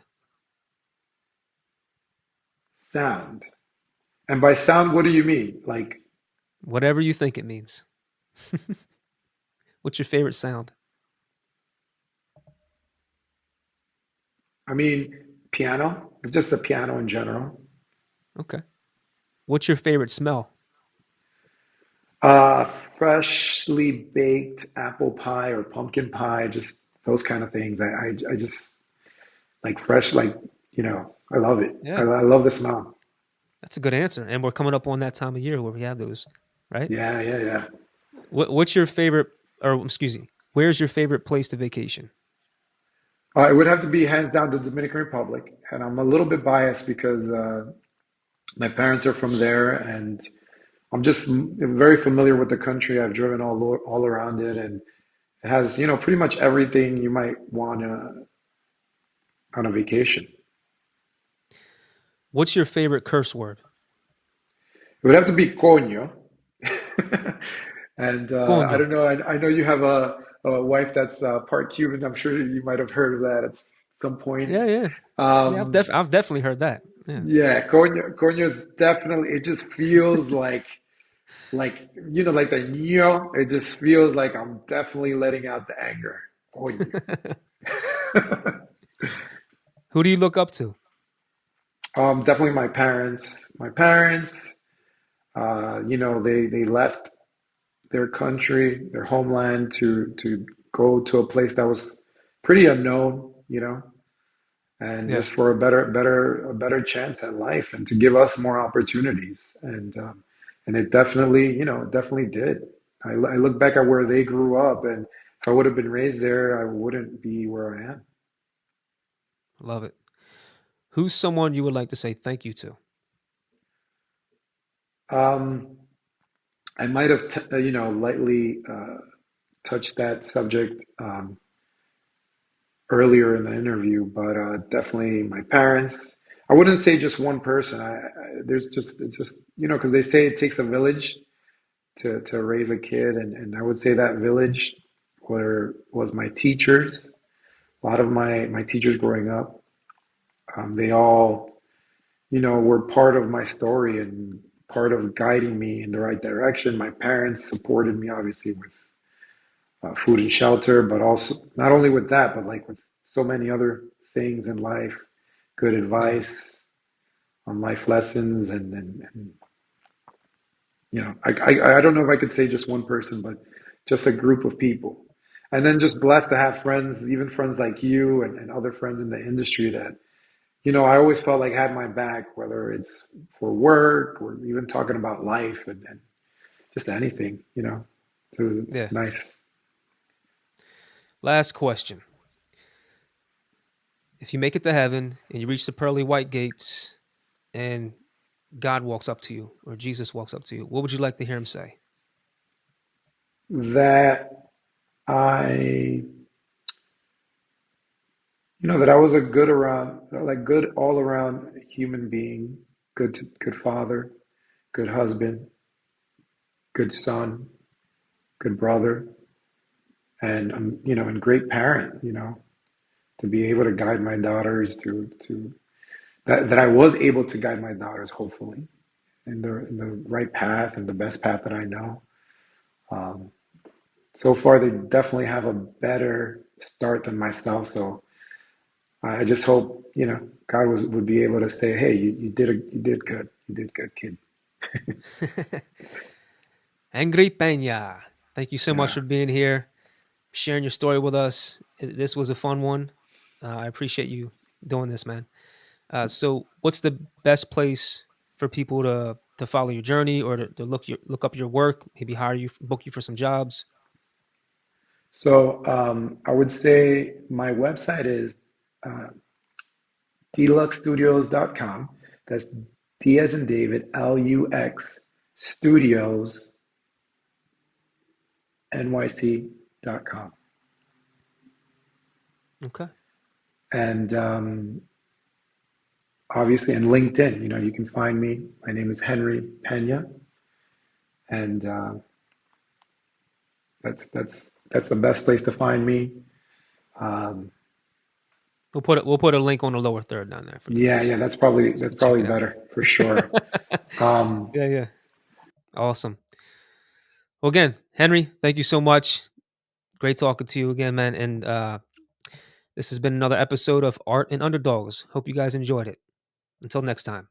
Sound. And by sound, what do you mean? Like, Whatever you think it means. What's your favorite sound? I mean, piano, just the piano in general. Okay. What's your favorite smell? Freshly baked apple pie or pumpkin pie, just those kind of things. I just like fresh, like, I love it. I Yeah, love the smell. that's a good answer. And we're coming up on that time of year where we have those, right? Yeah, yeah, yeah. What's your favorite, or excuse me, where's your favorite place to vacation? It would have to be hands down the Dominican Republic, and I'm a little bit biased because my parents are from there, and I'm just very familiar with the country. I've driven all around it, and it has, pretty much everything you might want on a vacation. What's your favorite curse word? It would have to be coño. And I Coño. don't know. I know you have a wife that's part Cuban. I'm sure you might have heard of that at some point. Yeah, yeah, yeah. Um, I've definitely heard that. Yeah. yeah, coño is definitely. It just feels like like the ño. It just feels like I'm definitely letting out the anger. Coño. Who do you look up to? Definitely my parents. My parents. They left their country, their homeland, to go to a place that was pretty unknown, and Yeah, just for a better chance at life, and to give us more opportunities, and it definitely did. I look back at where they grew up, and if I would have been raised there, I wouldn't be where I am. love it. Who's someone you would like to say thank you to? Um, I might have, lightly touched that subject earlier in the interview, but definitely my parents. I wouldn't say just one person. There's just it's just because they say it takes a village to raise a kid, and I would say that village was my teachers. A lot of my teachers growing up, they all were part of my story and part of guiding me in the right direction. My parents supported me obviously with food and shelter, but also not only with that, but like with so many other things in life, good Yeah, advice on life lessons, and I don't know if I could say just one person, but just a group of people, and then just blessed to have friends, even friends like you and other friends in the industry that I always felt like had my back, whether it's for work or even talking about life and just anything. So it's yeah. nice. Last question. If you make it to heaven and you reach the pearly white gates and God walks up to you or Jesus walks up to you, what would you like to hear him say? That I, that I was a good all around human being, good father, good husband, good son, good brother, and and great parent. To be able to guide my daughters to that I was able to guide my daughters, hopefully, in the right path and the best path that I know. Um, so far, they definitely have a better start than myself. So I just hope, God would be able to say, "Hey, you did good, kid." Angry Pena, thank you so much Yeah. for being here, sharing your story with us. This was a fun one. I appreciate you doing this, man. So, what's the best place for people to follow your journey or to look up your work, maybe hire you, book you for some jobs? So I would say my website is uh, deluxestudios.com. That's D as in David, LUX Studios NYC.com. Okay. And obviously, in LinkedIn, you can find me. My name is Henry Pena, and that's the best place to find me. Um, We'll put a link on the lower third down there for you yeah, guys, yeah, that's probably so you that's can check probably it out. better for sure. Um, Yeah, yeah. Awesome. Well, again, Henry, thank you so much. Great talking to you again, man. And this has been another episode of Art and Underdogs. Hope you guys enjoyed it. Until next time.